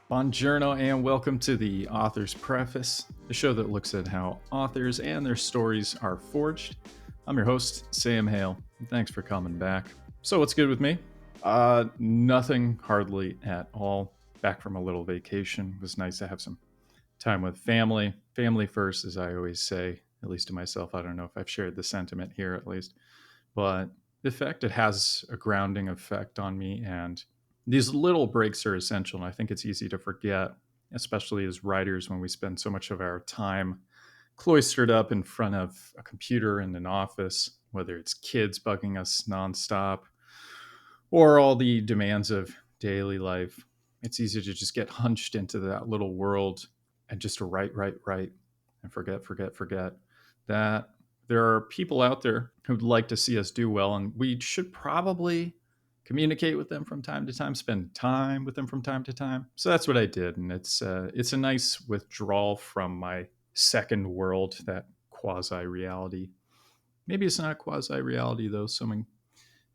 Buongiorno and welcome to the Author's Preface, the show that looks at how authors and their stories are forged. I'm your host, Sam Hale. Thanks for coming back. So what's good with me? Nothing hardly at all. Back from a little vacation. It was nice to have some time with family. Family first, as I always say, at least to myself. I don't know if I've shared the sentiment here at least. But the effect, it has a grounding effect on me, and these little breaks are essential. And I think it's easy to forget, especially as writers, when we spend so much of our time cloistered up in front of a computer in an office, whether it's kids bugging us nonstop or all the demands of daily life. It's easy to just get hunched into that little world and just to write, and forget that there are people out there who'd like to see us do well, and we should probably communicate with them from time to time, spend time with them from time to time. So that's what I did, and it's a nice withdrawal from my second world, that quasi reality. Maybe it's not a quasi reality though.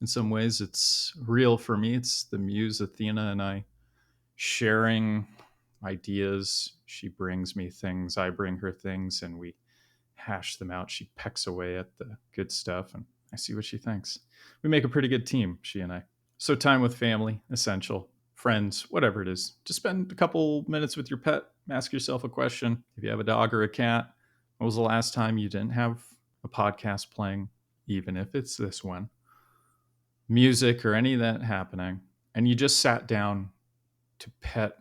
In some ways, it's real for me. It's the muse Athena and I sharing ideas. She brings me things, I bring her things, and we hash them out. She pecks away at the good stuff, and I see what she thinks. We make a pretty good team, she and I. So, time with family, essential. Friends, whatever it is. Just spend a couple minutes with your pet. Ask yourself a question. If you have a dog or a cat, when was the last time you didn't have a podcast playing, even if it's this one, music or any of that happening, and you just sat down to pet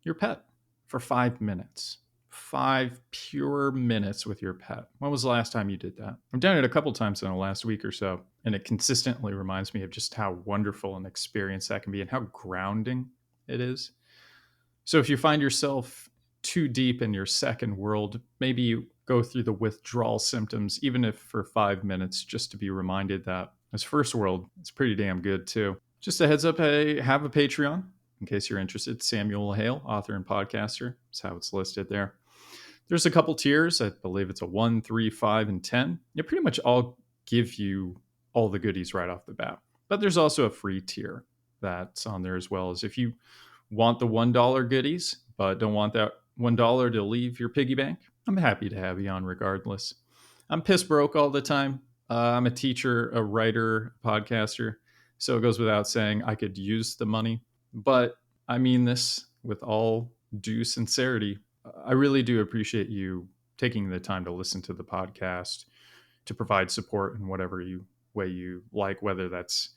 your pet for 5 minutes? 5 pure minutes with your pet. When was the last time you did that? I've done it a couple times in the last week or so, and it consistently reminds me of just how wonderful an experience that can be and how grounding it is. So if you find yourself too deep in your second world, maybe you go through the withdrawal symptoms, even if for 5 minutes, just to be reminded that this first world is pretty damn good too. Just a heads up, I have a Patreon in case you're interested. Samuel Hale, author and podcaster, is how it's listed there. There's a couple tiers. I believe it's a 1, 3, 5, and 10. They pretty much all give you all the goodies right off the bat. But there's also a free tier that's on there as well. As if you want the $1 goodies, but don't want that $1 to leave your piggy bank, I'm happy to have you on regardless. I'm piss broke all the time. I'm a teacher, a writer, podcaster. So it goes without saying I could use the money. But I mean this with all due sincerity. I really do appreciate you taking the time to listen to the podcast, to provide support in whatever way you like, whether that's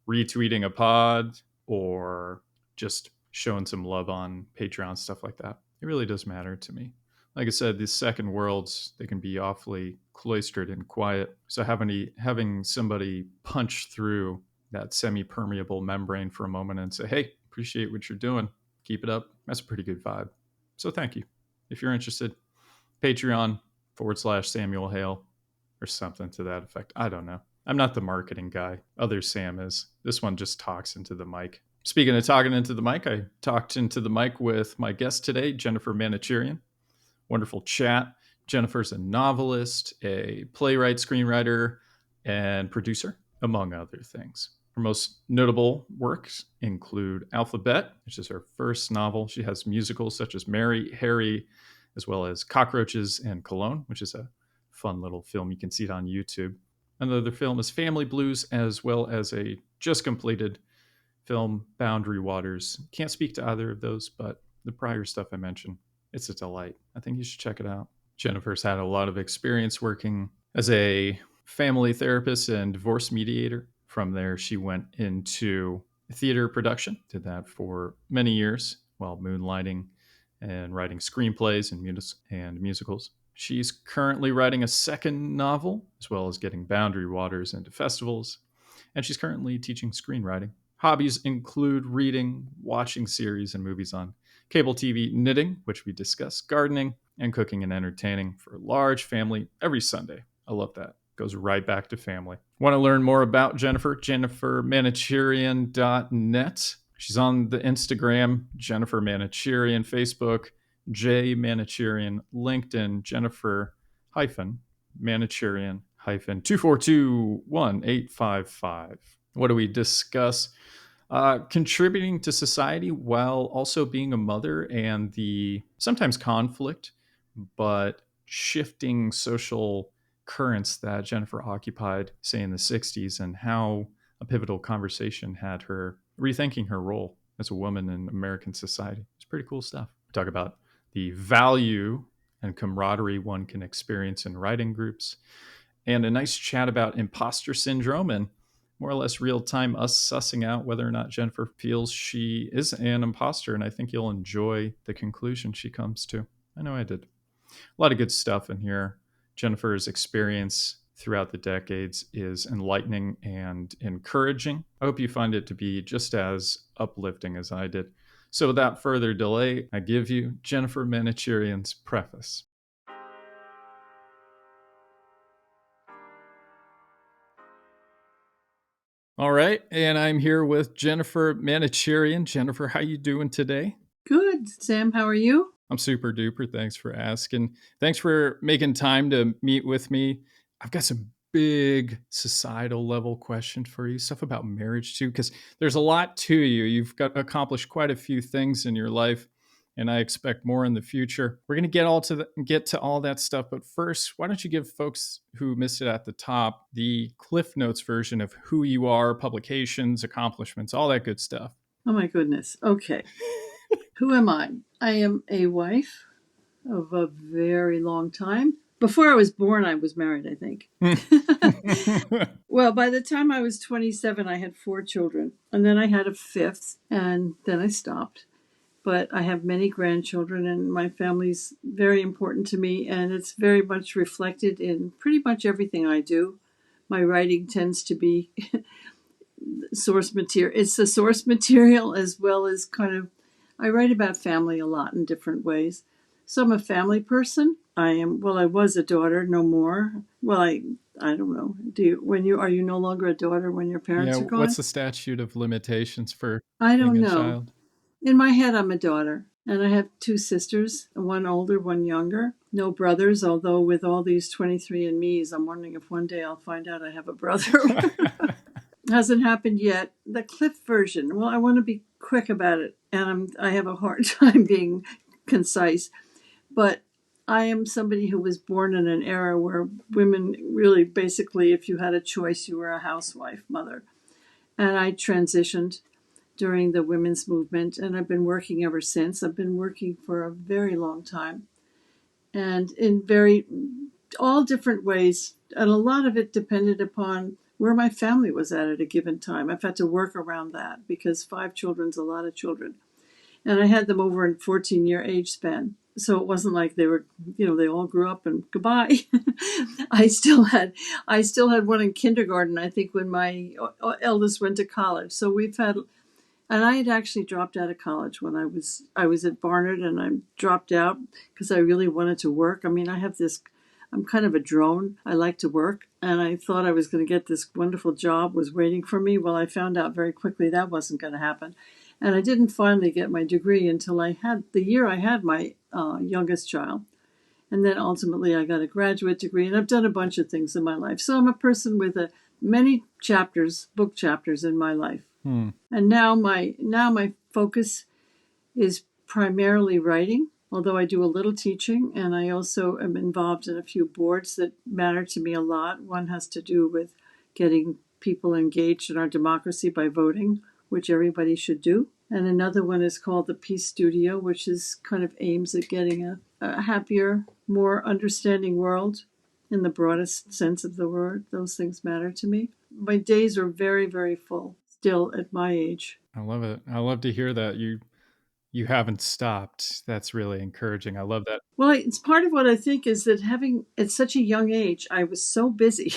retweeting a pod or just showing some love on Patreon, stuff like that. It really does matter to me. Like I said, these second worlds, they can be awfully cloistered and quiet. So having somebody punch through that semi-permeable membrane for a moment and say, hey, appreciate what you're doing, keep it up, that's a pretty good vibe. So thank you. If you're interested, Patreon.com/Samuel Hale or something to that effect. I don't know. I'm not the marketing guy. Other Sam is. This one just talks into the mic. Speaking of talking into the mic, I talked into the mic with my guest today, Jennifer Manocherian. Wonderful chat. Jennifer's a novelist, a playwright, screenwriter, and producer, among other things. Her most notable works include Alphabet, which is her first novel. She has musicals such as Mary, Harry, as well as Cockroaches and Cologne, which is a fun little film. You can see it on YouTube. Another film is Family Blues, as well as a just completed film, Boundary Waters. Can't speak to either of those, but the prior stuff I mentioned, it's a delight. I think you should check it out. Jennifer's had a lot of experience working as a family therapist and divorce mediator. From there, she went into theater production, did that for many years while moonlighting and writing screenplays and musicals. She's currently writing a second novel, as well as getting Boundary Waters into festivals, and she's currently teaching screenwriting. Hobbies include reading, watching series and movies on cable TV, knitting, which we discussed, gardening, and cooking and entertaining for a large family every Sunday. I love that. Goes right back to family. Want to learn more about Jennifer? JenniferManocherian.net. She's on the Instagram, Jennifer Manocherian, Facebook, J Manocherian, LinkedIn, Jennifer Manocherian 2421855. What do we discuss? contributing to society while also being a mother, and the sometimes conflict, but shifting social currents that Jennifer occupied, say in the 60s, and how a pivotal conversation had her rethinking her role as a woman in American society. It's pretty cool stuff. We talk about the value and camaraderie one can experience in writing groups, and a nice chat about imposter syndrome and more or less real time us sussing out whether or not Jennifer feels she is an imposter. And I think you'll enjoy the conclusion she comes to. I know I did. A lot of good stuff in here. Jennifer's experience throughout the decades is enlightening and encouraging. I hope you find it to be just as uplifting as I did. So without further delay, I give you Jennifer Manocherian's preface. All right, and I'm here with Jennifer Manocherian. Jennifer, how you doing today? Good. Sam, how are you? I'm super duper. Thanks for asking. Thanks for making time to meet with me. I've got some big societal level questions for you, stuff about marriage too, because there's a lot to you. You've got accomplished quite a few things in your life, and I expect more in the future. We're gonna get to all that stuff, but first, why don't you give folks who missed it at the top the Cliff Notes version of who you are, publications, accomplishments, all that good stuff. Oh, my goodness. Okay. Who am I? I am a wife of a very long time. Before I was born, I was married, I think. Well, by the time I was 27, I had 4 children. And then I had a 5th, and then I stopped. But I have many grandchildren, and my family's very important to me, and it's very much reflected in pretty much everything I do. My writing tends to be source material. It's the source material as well as I write about family a lot in different ways. So I'm a family person. I was a daughter, no more. Well, I don't know. Are you no longer a daughter when your parents Yeah, are gone? what's the statute of limitations for I being don't a know. child? In my head, I'm a daughter. And I have 2 sisters, one older, one younger. No brothers, although with all these 23andMe's, I'm wondering if one day I'll find out I have a brother. Hasn't happened yet. The Cliff version. Well, I want to be quick about it, and I have a hard time being concise. But I am somebody who was born in an era where women really, basically, if you had a choice, you were a housewife, mother. And I transitioned during the women's movement, and I've been working ever since. I've been working for a very long time, and in all different ways, and a lot of it depended upon where my family was at a given time. I've had to work around that because 5 children's a lot of children. And I had them over in 14-year age span. So it wasn't like they were, they all grew up and goodbye. I still had one in kindergarten, I think, when my eldest went to college. So and I had actually dropped out of college when I was at Barnard, and I dropped out because I really wanted to work. I mean, I'm kind of a drone. I like to work, and I thought I was going to get this wonderful job was waiting for me. Well, I found out very quickly that wasn't going to happen. And I didn't finally get my degree until the year I had my youngest child. And then ultimately I got a graduate degree, and I've done a bunch of things in my life. So I'm a person with many book chapters in my life. And now my focus is primarily writing, although I do a little teaching, and I also am involved in a few boards that matter to me a lot. One has to do with getting people engaged in our democracy by voting, which everybody should do. And another one is called the Peace Studio, which is kind of aims at getting a happier, more understanding world in the broadest sense of the word. Those things matter to me. My days are very, very full still at my age. I love it. I love to hear that you haven't stopped. That's really encouraging. I love that. Well, it's part of what I think is that having at such a young age, I was so busy.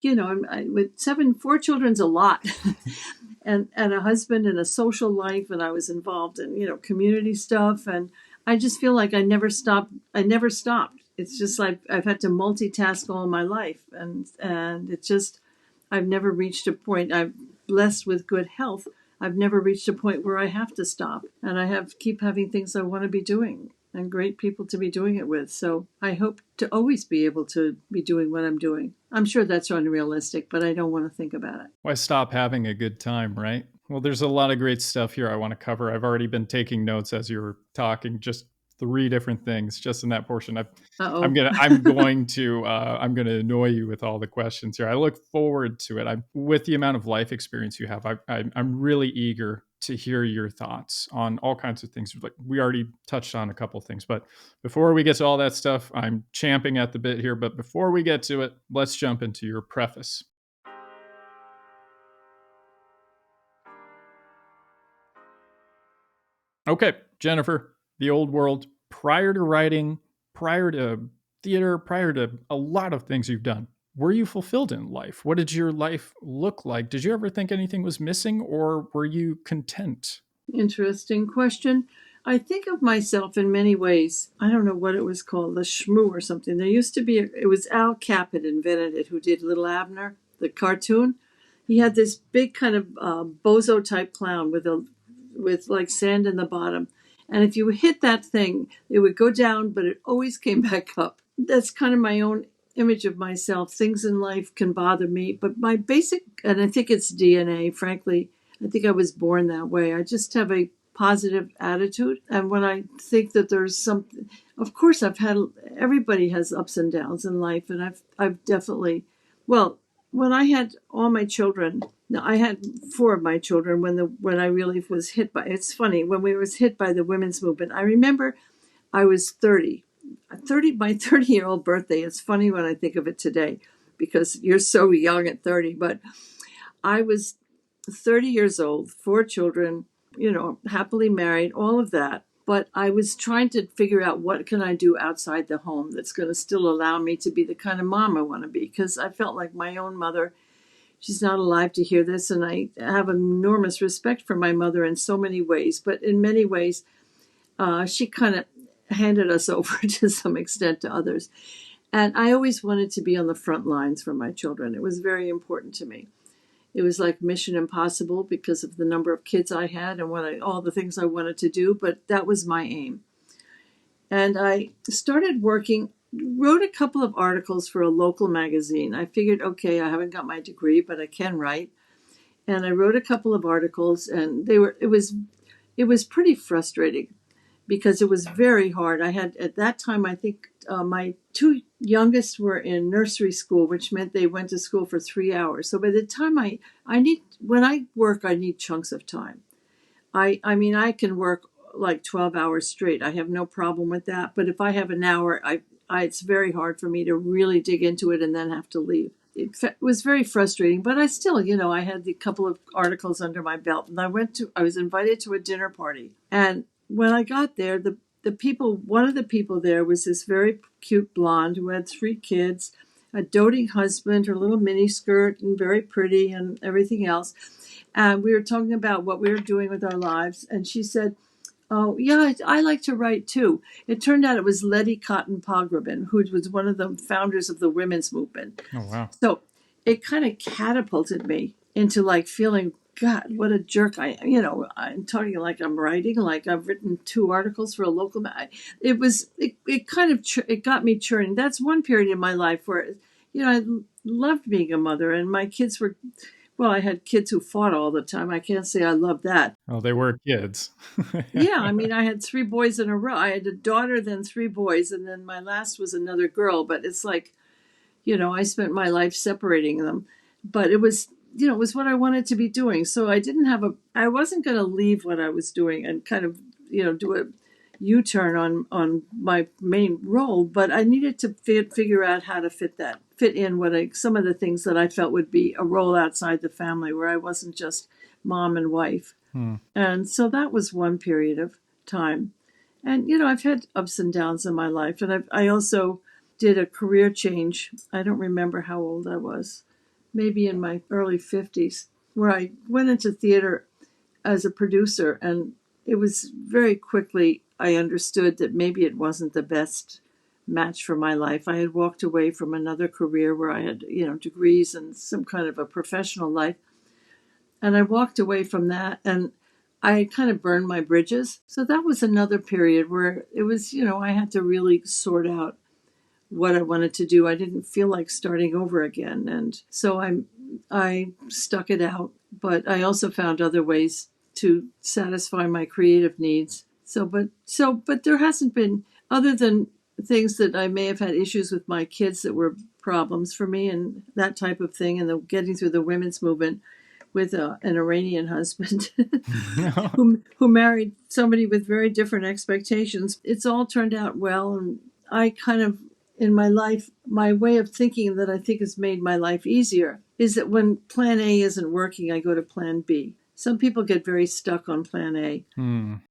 With 4 children's a lot, and a husband and a social life, and I was involved in community stuff, and I just feel like I never stopped. It's just like I've had to multitask all my life, and it's just I've never reached a point. I'm blessed with good health. I've never reached a point where I have to stop, and I keep having things I want to be doing and great people to be doing it with. So I hope to always be able to be doing what I'm doing. I'm sure that's unrealistic, but I don't want to think about it. Why stop having a good time, right? Well, there's a lot of great stuff here I want to cover. I've already been taking notes as you were talking, just three different things just in that portion. Uh-oh. I'm gonna annoy you with all the questions here. I look forward to it. With the amount of life experience you have, I'm really eager to hear your thoughts on all kinds of things. Like we already touched on a couple things, but before we get to all that stuff, I'm champing at the bit here. But before we get to it, let's jump into your preface. Okay, Jennifer, the old world, prior to writing, prior to theater, prior to a lot of things you've done, were you fulfilled in life? What did your life look like? Did you ever think anything was missing, or were you content? Interesting question. I think of myself in many ways. I don't know what it was called, the Shmoo or something. There used to be, it was Al Capp had invented it, who did Little Abner, the cartoon. He had this big kind of bozo type clown with like sand in the bottom. And if you hit that thing, it would go down, but it always came back up. That's kind of my own image of myself. Things in life can bother me, but my basic, and I think it's DNA, frankly, I think I was born that way. I just have a positive attitude. And when I think that there's something, of course, everybody has ups and downs in life. And I've definitely, well, when I had all my children, now I had four of my children when I really was hit by, it's funny, when we was hit by the women's movement, I remember I was 30, my 30-year-old birthday. It's funny when I think of it today because you're so young at 30, but I was 30 years old, four children, happily married, all of that. But I was trying to figure out what can I do outside the home that's going to still allow me to be the kind of mom I want to be. Because I felt like my own mother, she's not alive to hear this, and I have enormous respect for my mother in so many ways. But in many ways, she kind of handed us over to some extent to others. And I always wanted to be on the front lines for my children. It was very important to me. It was like Mission Impossible because of the number of kids I had and all the things I wanted to do, but that was my aim. And I started working, wrote a couple of articles for a local magazine. I figured, okay, I haven't got my degree, but I can write. And I wrote a couple of articles, and it was pretty frustrating because it was very hard. I had, at that time, I think my two youngest were in nursery school, which meant they went to school for 3 hours. So by the time when I work, I need chunks of time. I mean, I can work like 12 hours straight. I have no problem with that. But if I have an hour, it's very hard for me to really dig into it and then have to leave. It was very frustrating, but I still, I had a couple of articles under my belt, and I was invited to a dinner party. And when I got there, one of the people there was this very cute blonde who had three kids, a doting husband, her little mini skirt, and very pretty and everything else. And we were talking about what we were doing with our lives. And she said, "Oh, yeah, I like to write too." It turned out it was Letty Cotton Pogrebin, who was one of the founders of the women's movement. Oh, wow. So it kind of catapulted me into like feeling, God, what a jerk. I'm talking like I'm writing, like I've written 2 articles for a local. It got me churning. That's one period in my life where, I loved being a mother, and my kids were, well, I had kids who fought all the time. I can't say I loved that. Oh, they were kids. Yeah, I mean, I had 3 boys in a row. I had a daughter, then 3 boys, and then my last was another girl. But it's like, I spent my life separating them. But it was what I wanted to be doing. So I wasn't going to leave what I was doing and kind of, do a U-turn on my main role, but I needed to figure out how to fit in some of the things that I felt would be a role outside the family where I wasn't just mom and wife. And so that was one period of time. And, I've had ups and downs in my life. And I also did a career change. I don't remember how old I was, maybe in my early 50s, where I went into theater as a producer. And it was very quickly, I understood that maybe it wasn't the best match for my life. I had walked away from another career where I had, degrees and some kind of a professional life. And I walked away from that, and I kind of burned my bridges. So that was another period where it was, I had to really sort out what I wanted to do. I didn't feel like starting over again. And so I stuck it out, but I also found other ways to satisfy my creative needs. But there hasn't been, other than things that I may have had issues with my kids that were problems for me and that type of thing, and getting through the women's movement with an Iranian husband who married somebody with very different expectations. It's all turned out well, and I kind of, in my life, my way of thinking that I think has made my life easier is that when plan A isn't working, I go to plan B. Some people get very stuck on plan A,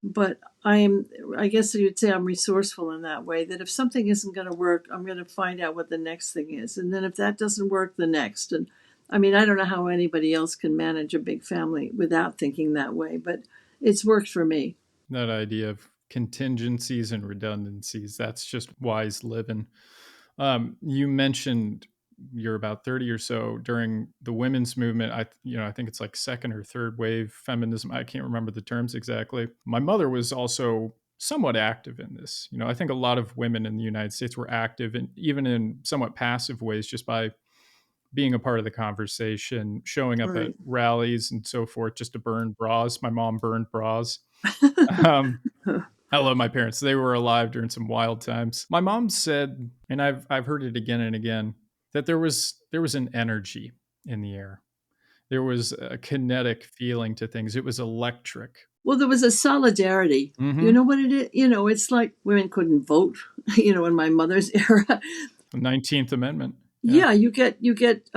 but I guess you'd say I'm resourceful in that way, that if something isn't going to work, I'm going to find out what the next thing is. And then if that doesn't work, the next. And I mean, I don't know how anybody else can manage a big family without thinking that way, but it's worked for me. That idea of contingencies and redundancies, that's just wise living. You mentioned you're about 30 or so during the women's movement. I think it's like second or third wave feminism. I can't remember the terms exactly. My mother was also somewhat active in this. I think a lot of women in the United States were active, and even in somewhat passive ways, just by being a part of the conversation, showing up at Right. rallies and so forth, just to burn bras. My mom burned bras. Um, I love my parents. They were alive during some wild times. My mom said, and I've heard it again and again, that there was an energy in the air. There was a kinetic feeling to things. It was electric. Well, there was a solidarity. You Mm-hmm. know what it is? It's like women couldn't vote, in my mother's era. 19th Amendment. Yeah. Yeah, you get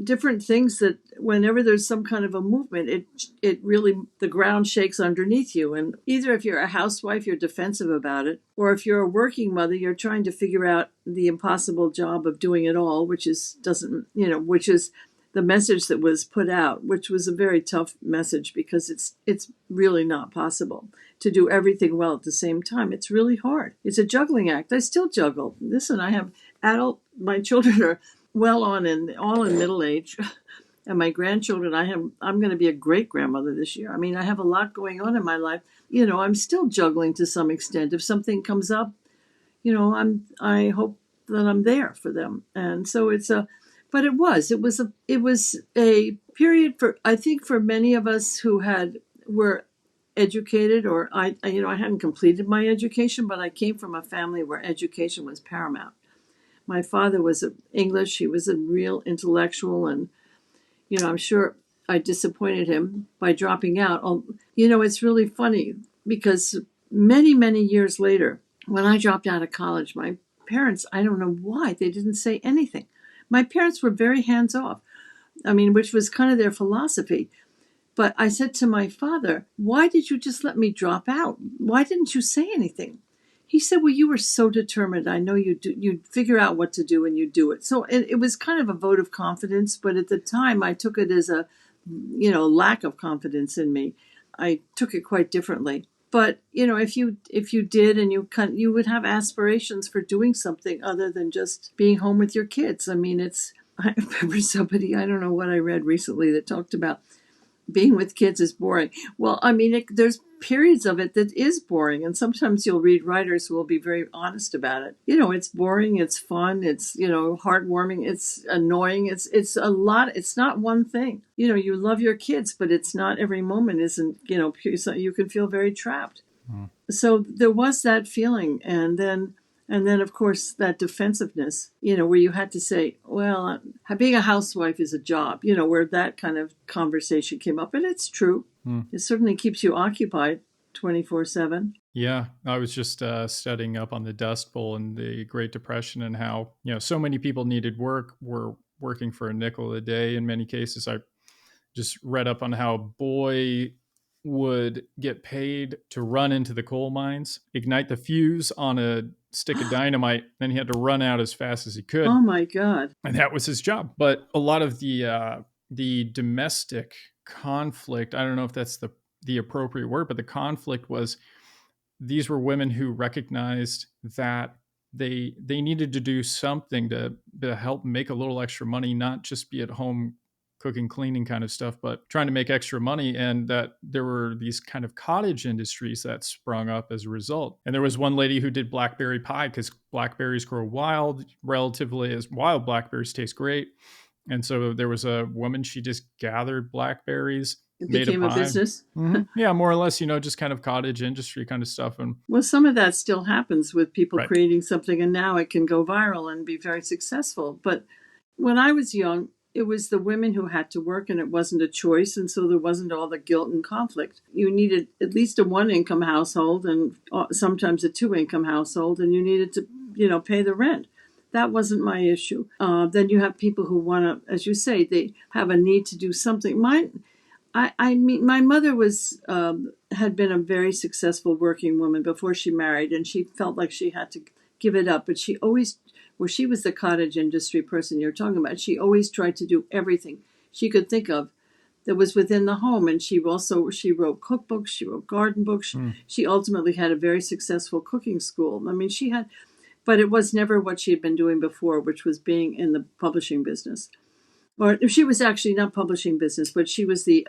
different things that whenever there's some kind of a movement, it really, the ground shakes underneath you. And either if you're a housewife, you're defensive about it, or if you're a working mother, you're trying to figure out the impossible job of doing it all, which is doesn't which is the message that was put out, which was a very tough message, because it's really not possible to do everything well at the same time. It's really hard. It's a juggling act. I still juggle. Listen, I have my children are well on and all in middle age. And my grandchildren, I'm going to be a great grandmother this year. I mean, I have a lot going on in my life. I'm still juggling to some extent. If something comes up, I hope that I'm there for them. And so but it was a period, for, I think, for many of us who were educated, or I hadn't completed my education, but I came from a family where education was paramount. My father was English. He was a real intellectual, and I'm sure I disappointed him by dropping out. It's really funny, because many, many years later, when I dropped out of college, my parents, I don't know why, they didn't say anything. My parents were very hands off. I mean, which was kind of their philosophy. But I said to my father, "Why did you just let me drop out? Why didn't you say anything?" He said, "Well, you were so determined. I know you do. You'd figure out what to do and you do it." So it was kind of a vote of confidence, but at the time I took it as a, lack of confidence in me. I took it quite differently. But if you did, and you would have aspirations for doing something other than just being home with your kids. I mean, I remember somebody, I don't know what I read recently, that talked about being with kids is boring. Well, I mean, there's periods of it that is boring, and sometimes you'll read writers who will be very honest about it. It's boring, it's fun, it's heartwarming, it's annoying, it's a lot. It's not one thing. You love your kids, but it's not every moment isn't pure, so you can feel very trapped. Mm. So there was that feeling, and then, of course, that defensiveness, where you had to say, well, being a housewife is a job, where that kind of conversation came up. And it's true. Mm. It certainly keeps you occupied 24/7. Yeah, I was just studying up on the Dust Bowl and the Great Depression, and how so many people needed work, were working for a nickel a day in many cases. I just read up on how a boy would get paid to run into the coal mines, ignite the fuse on a stick of dynamite, then he had to run out as fast as he could, Oh my God. and that was his job. But a lot of the domestic conflict, I don't know if that's the appropriate word, but the conflict was, these were women who recognized that they needed to do something to help make a little extra money, not just be at home cooking, cleaning kind of stuff, but trying to make extra money, and that there were these kind of cottage industries that sprung up as a result. And there was one lady who did blackberry pie because blackberries grow wild, relatively, as wild blackberries taste great. And so there was a woman, she just gathered blackberries, It made a became a pie. business. Yeah, more or less, just kind of cottage industry kind of stuff. And well, some of that still happens with people Right. creating something, and now it can go viral and be very successful. But when I was young, it was the women who had to work, and it wasn't a choice, and so there wasn't all the guilt and conflict. You needed at least a one-income household, and sometimes a two-income household, and you needed to, pay the rent. That wasn't my issue. Then you have people who want to, as you say, they have a need to do something. I mean, my mother had been a very successful working woman before she married, and she felt like she had to give it up. But she always, she was the cottage industry person you're talking about. She always tried to do everything she could think of that was within the home. And she wrote cookbooks, she wrote garden books. She ultimately had a very successful cooking school. I mean, but it was never what she had been doing before, which was being in the publishing business. Or she was actually not publishing business, but she was the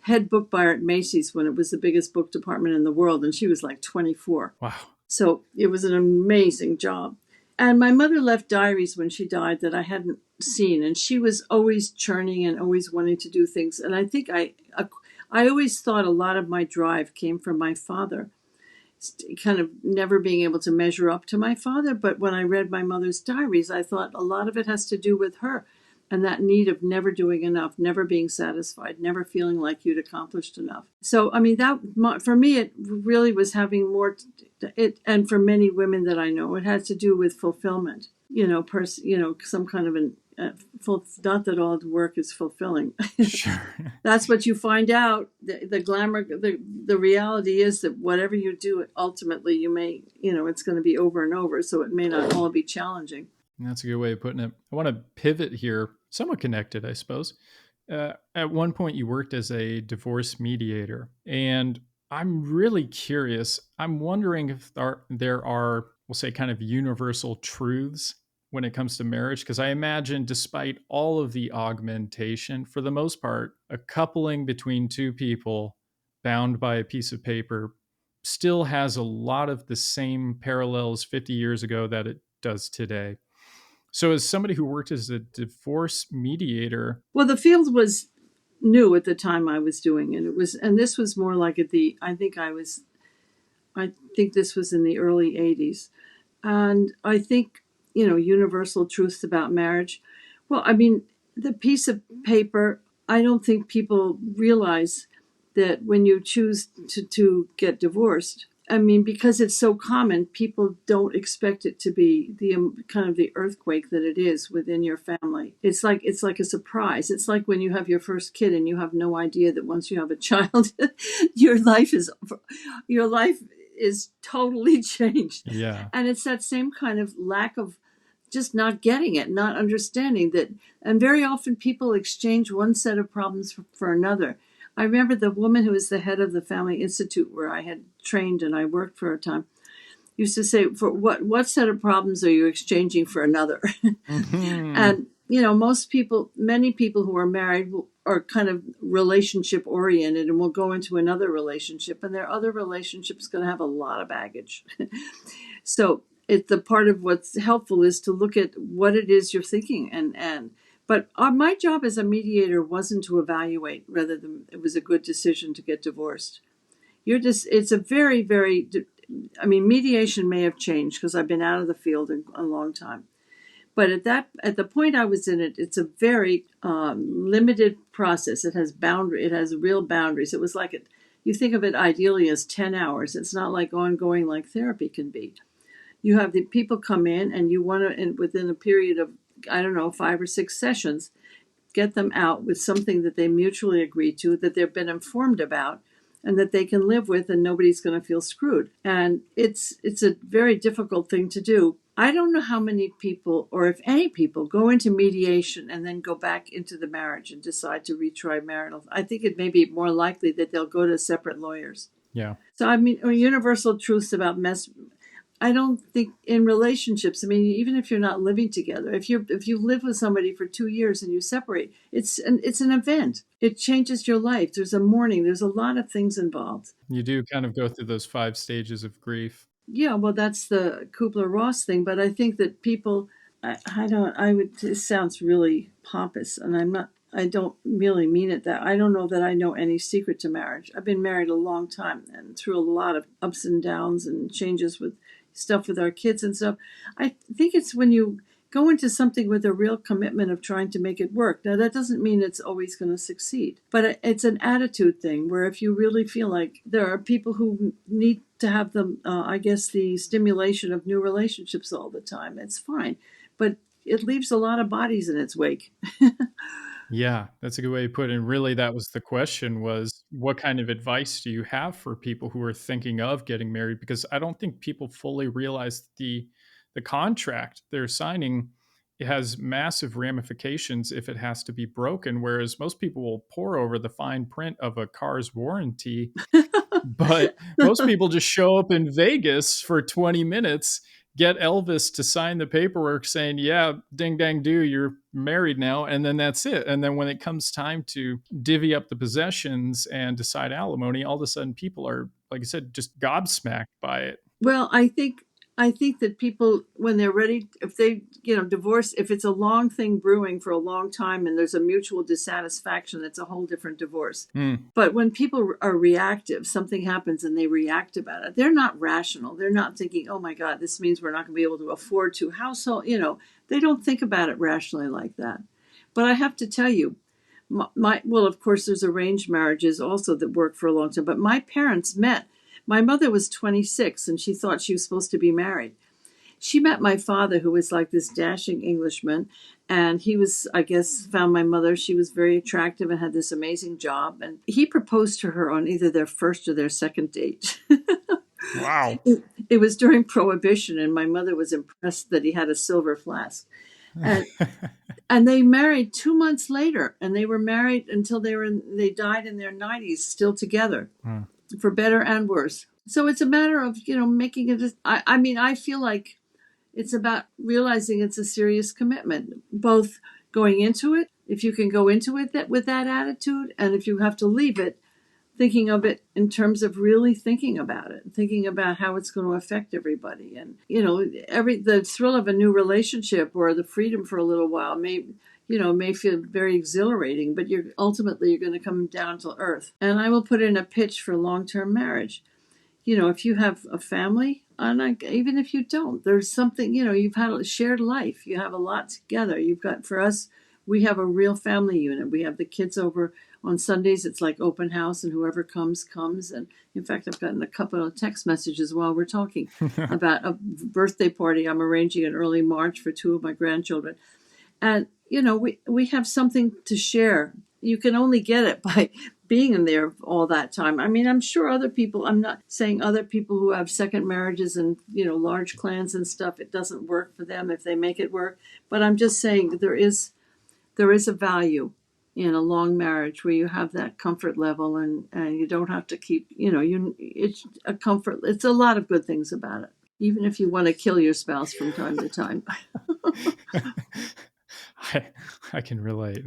head book buyer at Macy's when it was the biggest book department in the world, and she was like 24. Wow. So it was an amazing job. And my mother left diaries when she died that I hadn't seen, and she was always churning and always wanting to do things. And I think I always thought a lot of my drive came from my father, kind of never being able to measure up to my father. But when I read my mother's diaries, I thought a lot of it has to do with her. And that need of never doing enough, never being satisfied, never feeling like you'd accomplished enough. So, I mean, that for me, it really was having more. And for many women that I know, it has to do with fulfillment. Some kind of not that all the work is fulfilling. Sure. That's what you find out. The glamour, the reality is that whatever you do, ultimately you may, it's going to be over and over. So it may not all be challenging. That's a good way of putting it. I want to pivot here, somewhat connected, I suppose. At one point, you worked as a divorce mediator, and I'm really curious. I'm wondering if there are, we'll say, kind of universal truths when it comes to marriage, because I imagine despite all of the augmentation, for the most part, a coupling between two people bound by a piece of paper still has a lot of the same parallels 50 years ago that it does today. So as somebody who worked as a divorce mediator... Well, the field was new at the time I was doing it. And this was more like I think this was in the early 80s. And I think, universal truths about marriage. Well, I mean, the piece of paper, I don't think people realize that when you choose to get divorced, I mean, because it's so common, people don't expect it to be the kind of the earthquake that it is within your family. It's like a surprise. It's like when you have your first kid and you have no idea that once you have a child, your life is totally changed. Yeah. And it's that same kind of lack of just not getting it, not understanding that. And very often people exchange one set of problems for another. I remember the woman who was the head of the Family Institute where I had trained and I worked for a time used to say, "For what set of problems are you exchanging for another?" Mm-hmm. And many people who are married are kind of relationship oriented and will go into another relationship, and their other relationship is going to have a lot of baggage. So the part of what's helpful is to look at what it is you're thinking But my job as a mediator wasn't to evaluate whether it was a good decision to get divorced. It's a very, very, mediation may have changed because I've been out of the field a long time. But at the point I was in it, it's a very limited process. It has real boundaries. It was like you think of it ideally as 10 hours. It's not like ongoing like therapy can be. You have the people come in and you want to, within a period of, 5 or 6 sessions, get them out with something that they mutually agree to, that they've been informed about, and that they can live with, and nobody's going to feel screwed. And it's a very difficult thing to do. I don't know how many people, or if any people, go into mediation and then go back into the marriage and decide to retry marital. I think it may be more likely that they'll go to separate lawyers. Yeah. So, universal truths about I don't think in relationships, I mean, even if you're not living together, if you live with somebody for 2 years and you separate, it's an event. It changes your life. There's a mourning. There's a lot of things involved. You do kind of go through those 5 stages of grief. Yeah, well, that's the Kubler-Ross thing, but I think that people, I don't, I would, this sounds really pompous, and I don't really mean it that, I don't know that I know any secret to marriage. I've been married a long time and through a lot of ups and downs and changes with stuff with our kids and stuff. I think it's when you go into something with a real commitment of trying to make it work. Now, that doesn't mean it's always going to succeed, but it's an attitude thing where if you really feel like there are people who need to have the stimulation of new relationships all the time, it's fine. But it leaves a lot of bodies in its wake. Yeah, that's a good way to put it. And really, that was the question: was what kind of advice do you have for people who are thinking of getting married? Because I don't think people fully realize the contract they're signing. It has massive ramifications if it has to be broken. Whereas most people will pore over the fine print of a car's warranty, but most people just show up in Vegas for 20 minutes, get Elvis to sign the paperwork saying, yeah, ding dang do, you're married now. And then that's it. And then when it comes time to divvy up the possessions and decide alimony, all of a sudden people are, like I said, just gobsmacked by it. Well, I think that people, when they're ready, if they, divorce, if it's a long thing brewing for a long time and there's a mutual dissatisfaction, it's a whole different divorce. But when people are reactive, something happens and they react about it, they're not rational. They're not thinking, oh my God, this means we're not going to be able to afford to household. They don't think about it rationally like that. But I have to tell you, well, of course, there's arranged marriages also that work for a long time, but my parents met. My mother was 26 and she thought she was supposed to be married. She met my father, who was like this dashing Englishman, and he was, I guess, found my mother. She was very attractive and had this amazing job. And he proposed to her on either their first or their second date. Wow. It was during Prohibition, and my mother was impressed that he had a silver flask. And and they married 2 months later, and they were married until they died in their 90s, still together. For better and worse. So it's a matter of, making it. I feel like it's about realizing it's a serious commitment, both going into it, if you can go into it with that attitude, and if you have to leave it, thinking of it in terms of really thinking about it, thinking about how it's going to affect everybody. And, the thrill of a new relationship or the freedom for a little while may feel very exhilarating, but you're going to come down to earth. And I will put in a pitch for long-term marriage. If you have a family, and even if you don't, there's something, you've had a shared life. You have a lot together. For us, we have a real family unit. We have the kids over on Sundays. It's like open house, and whoever comes. And in fact, I've gotten a couple of text messages while we're talking about a birthday party I'm arranging in early March for 2 of my grandchildren. And, we have something to share. You can only get it by being in there all that time. I mean, I'm sure other people, I'm not saying other people who have second marriages and, large clans and stuff, it doesn't work for them if they make it work. But I'm just saying there is a value in a long marriage where you have that comfort level and you don't have to keep, it's a comfort. It's a lot of good things about it, even if you want to kill your spouse from time to time. I can relate.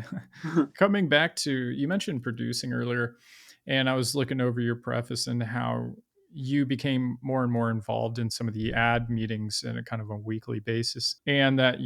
Coming back to, you mentioned producing earlier, and I was looking over your preface and how you became more and more involved in some of the ad meetings in a kind of a weekly basis, and that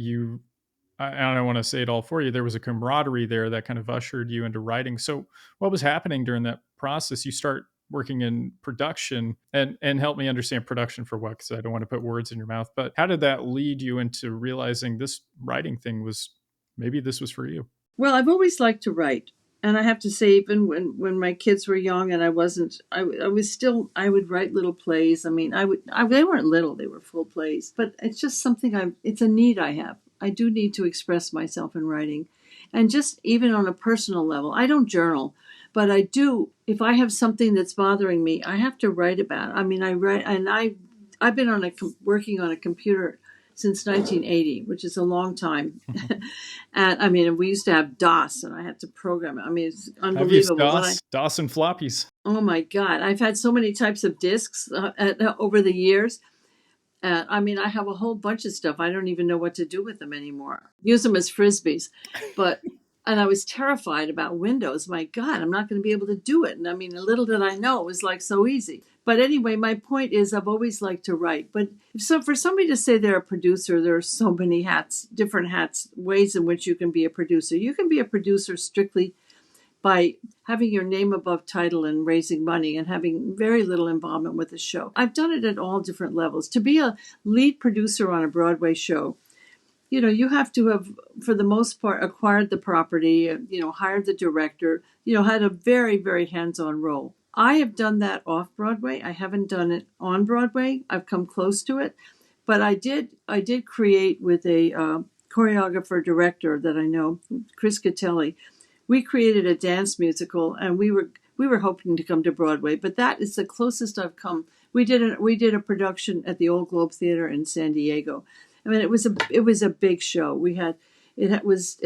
I don't want to say it all for you, there was a camaraderie there that kind of ushered you into writing. So what was happening during that process? You start working in production, and help me understand production for what, because I don't want to put words in your mouth, but how did that lead you into realizing this writing thing was, maybe this was for you? Well, I've always liked to write. And I have to say, even when my kids were young and I wasn't, I would write little plays. I mean, they weren't little, they were full plays. But it's just something it's a need I have. I do need to express myself in writing. And just even on a personal level, I don't journal, but I do. If I have something that's bothering me, I have to write about it. I mean, I write, and I've been working on a computer since 1980, which is a long time. And I mean, we used to have DOS, and I had to program it. I mean, it's unbelievable. I've used DOS and floppies. Oh my God. I've had so many types of disks over the years. And I mean, I have a whole bunch of stuff. I don't even know what to do with them anymore. Use them as frisbees. But, and I was terrified about Windows. My God, I'm not going to be able to do it. And I mean, little did I know it was like so easy. But anyway, my point is I've always liked to write. But so for somebody to say they're a producer, there are so many hats, different hats, ways in which you can be a producer. You can be a producer strictly by having your name above title and raising money and having very little involvement with the show. I've done it at all different levels. To be a lead producer on a Broadway show, you have to have, for the most part, acquired the property, hired the director, had a very, very hands-on role. I have done that off Broadway. I haven't done it on Broadway. I've come close to it, but I did create with a choreographer director that I know, Chris Catelli. We created a dance musical, and we were hoping to come to Broadway, but that is the closest I've come. We did a production at the Old Globe Theater in San Diego. I mean, it was a big show. It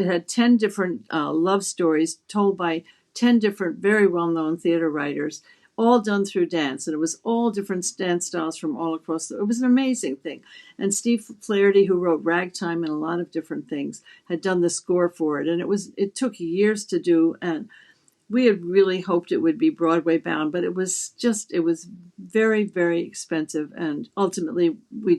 had 10 different love stories told by 10 different very well-known theater writers, all done through dance, and it was all different dance styles from all across. It was an amazing thing. And Steve Flaherty, who wrote Ragtime and a lot of different things, had done the score for it, and it took years to do, and we had really hoped it would be Broadway bound, but it was very, very expensive, and ultimately we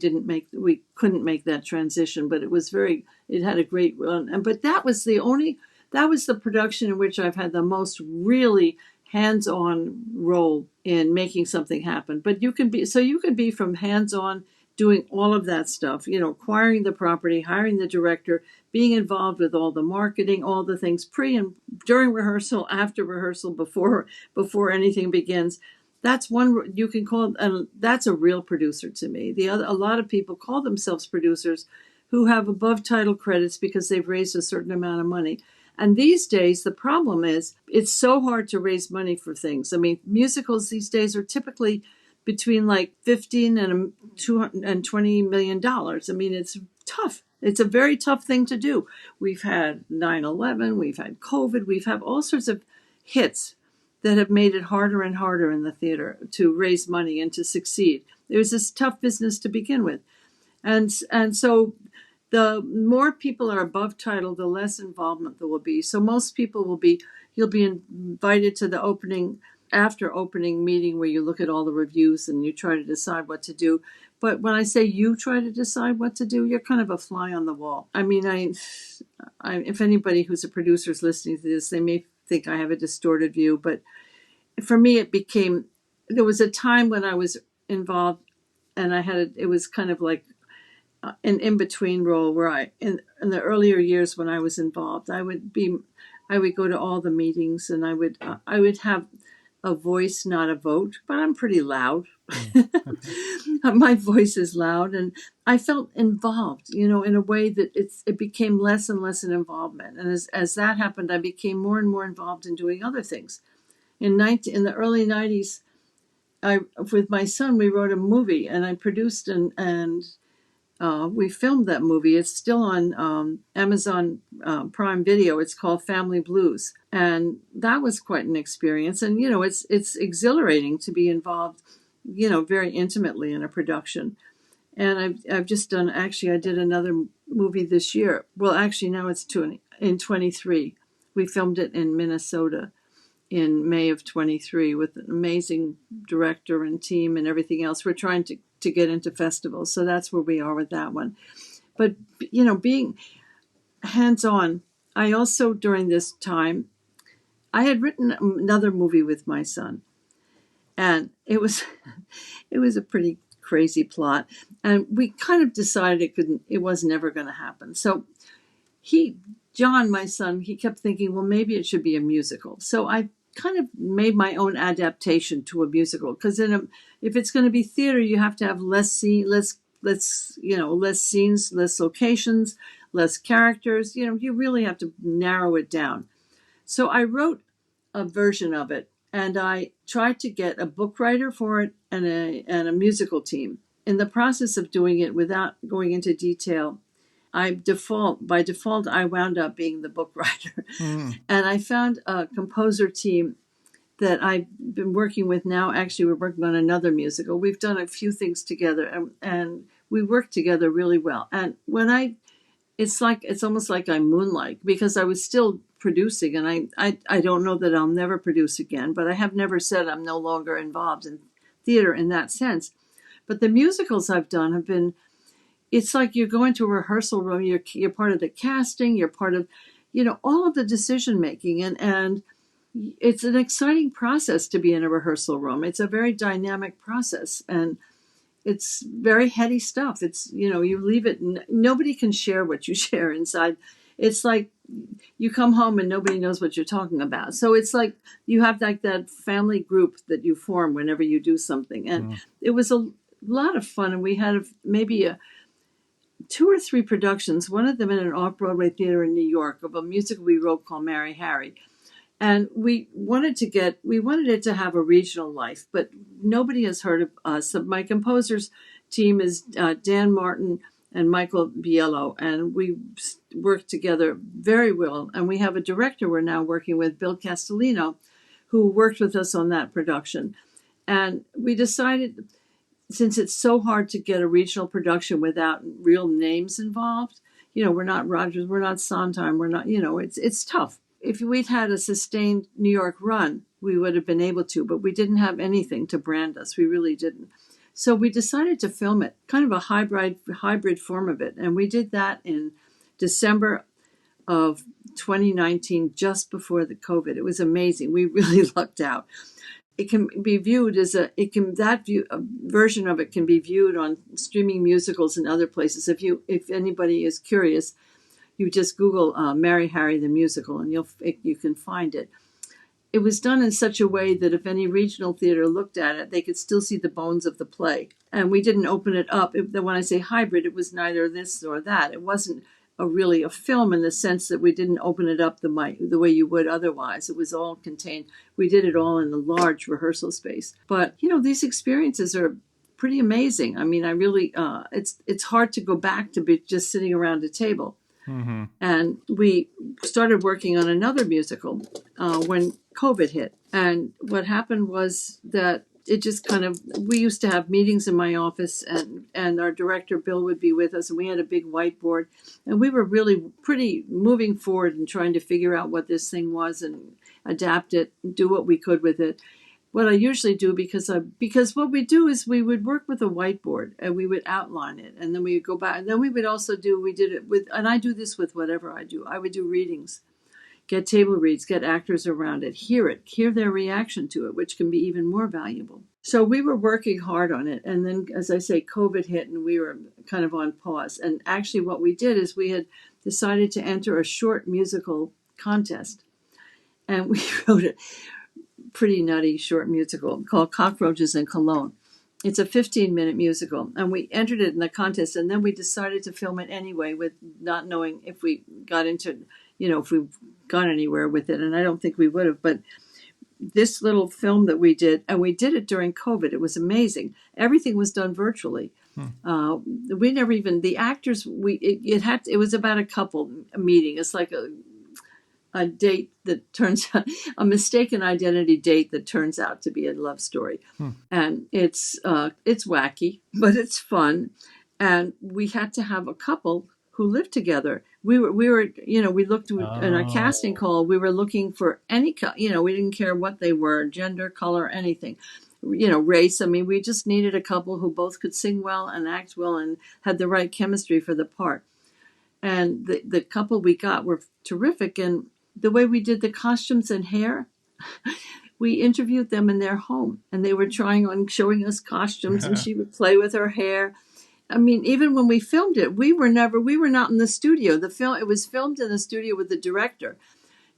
couldn't make that transition. But it had a great run, but that was the production in which I've had the most really hands-on role in making something happen. But you can be from hands-on, doing all of that stuff, acquiring the property, hiring the director, being involved with all the marketing, all the things pre and during rehearsal, after rehearsal, before anything begins. That's one you can call, and that's a real producer to me. A lot of people call themselves producers who have above title credits because they've raised a certain amount of money. And these days, the problem is it's so hard to raise money for things. I mean, musicals these days are typically between like $15 and $20 million. I mean, it's tough. It's a very tough thing to do. We've had 9/11, we've had COVID, we've had all sorts of hits that have made it harder and harder in the theater to raise money and to succeed. It was this tough business to begin with. And so the more people are above title, the less involvement there will be. So most people you'll be invited to the after opening meeting where you look at all the reviews and you try to decide what to do. But when I say you try to decide what to do, you're kind of a fly on the wall. I mean, if anybody who's a producer is listening to this, they may think I have a distorted view. But for me, there was a time when I was involved and it was kind of like an in-between role where in the earlier years when I was involved, I would go to all the meetings and I would have a voice, not a vote, but I'm pretty loud. My voice is loud, and I felt involved, in a way that it became less and less an involvement. And as that happened, I became more and more involved in doing other things. In the early 90s, with my son, we wrote a movie, and I produced and we filmed that movie. It's still on Amazon Prime Video. It's called Family Blues. And that was quite an experience. And, it's exhilarating to be involved, very intimately in a production. And I've just done, actually, I did another movie this year. Well, actually, now it's in 23. We filmed it in Minnesota in May of 23 with an amazing director and team and everything else. We're trying to get into festivals. So that's where we are with that one. But, being hands-on, I also, during this time, I had written another movie with my son. And it was a pretty crazy plot. And we kind of decided it was never going to happen. So John, my son, he kept thinking, well, maybe it should be a musical. So I kind of made my own adaptation to a musical, because if it's going to be theater, you have to have less scenes, less locations, less characters. You really have to narrow it down. So I wrote a version of it, and I tried to get a book writer for it and a musical team. In the process of doing it, without going into detail, by default, I wound up being the book writer. And I found a composer team that I've been working with now. Actually, we're working on another musical. We've done a few things together, and we worked together really well. And it's almost like I moonlight because I was still producing, and I don't know that I'll never produce again, but I have never said I'm no longer involved in theater in that sense. But the musicals I've done have been, it's like you're going to a rehearsal room, you're part of the casting, you're part of, all of the decision making, and it's an exciting process to be in a rehearsal room. It's a very dynamic process, and it's very heady stuff. It's, you leave it, nobody can share what you share inside. It's like you come home and nobody knows what you're talking about. So it's like you have like that family group that you form whenever you do something. And it was a lot of fun. And we had maybe 2 or 3 productions, one of them in an off-Broadway theater in New York, of a musical we wrote called Mary Harry. And we wanted it to have a regional life, but nobody has heard of us. So my composers team is Dan Martin and Michael Biello, and we work together very well. And we have a director we're now working with, Bill Castellino, who worked with us on that production. And we decided, since it's so hard to get a regional production without real names involved, we're not Rogers, we're not Sondheim, we're not, it's tough. If we'd had a sustained New York run, we would have been able to, but we didn't have anything to brand us. We really didn't. So we decided to film it, kind of a hybrid form of it. And we did that in December of 2019, just before the COVID. It was amazing. We really lucked out. It can be viewed as a version of it can be viewed on streaming musicals and other places. If anybody is curious, you just Google Mary Harry the musical, and you can find it. It was done in such a way that if any regional theater looked at it, they could still see the bones of the play. And we didn't open it up. When I say hybrid, it was neither this nor that. It wasn't really a film in the sense that we didn't open it up the way you would otherwise. It was all contained. We did it all in a large rehearsal space. But, these experiences are pretty amazing. I mean, I really, it's hard to go back to be just sitting around a table. Mm-hmm. And we started working on another musical when COVID hit. And what happened was that it just we used to have meetings in my office, and our director, Bill, would be with us, and we had a big whiteboard. And we were really pretty moving forward and trying to figure out what this thing was and adapt it, do what we could with it. What I usually do, because what we do is we would work with a whiteboard and we would outline it, and then we would go back, and then we did it with, and I do this with whatever I do. I would do readings, get table reads, get actors around it, hear their reaction to it, which can be even more valuable. So we were working hard on it, and then, as I say, COVID hit, and we were kind of on pause. And actually what we did is we had decided to enter a short musical contest, and we wrote a pretty nutty short musical called Cockroaches in Cologne. It's a 15-minute musical, and we entered it in the contest, and then we decided to film it anyway, with not knowing if we got into, if we got anywhere with it, and I don't think we would have. But this little film that we did, and we did it during COVID, it was amazing. Everything was done virtually. We never even, the actors, it was about a couple meeting. It's like a date that turns out, a mistaken identity date that turns out to be a love story. And it's wacky, but it's fun. And we had to have a couple who lived together. We looked in our casting call, we were looking for any, we didn't care what they were, gender, color, anything, race. I mean, we just needed a couple who both could sing well and act well and had the right chemistry for the part. And the couple we got were terrific. And the way we did the costumes and hair, we interviewed them in their home, and they were showing us costumes, and she would play with her hair. I mean, even when we filmed it, we were not in the studio. It was filmed in the studio with the director,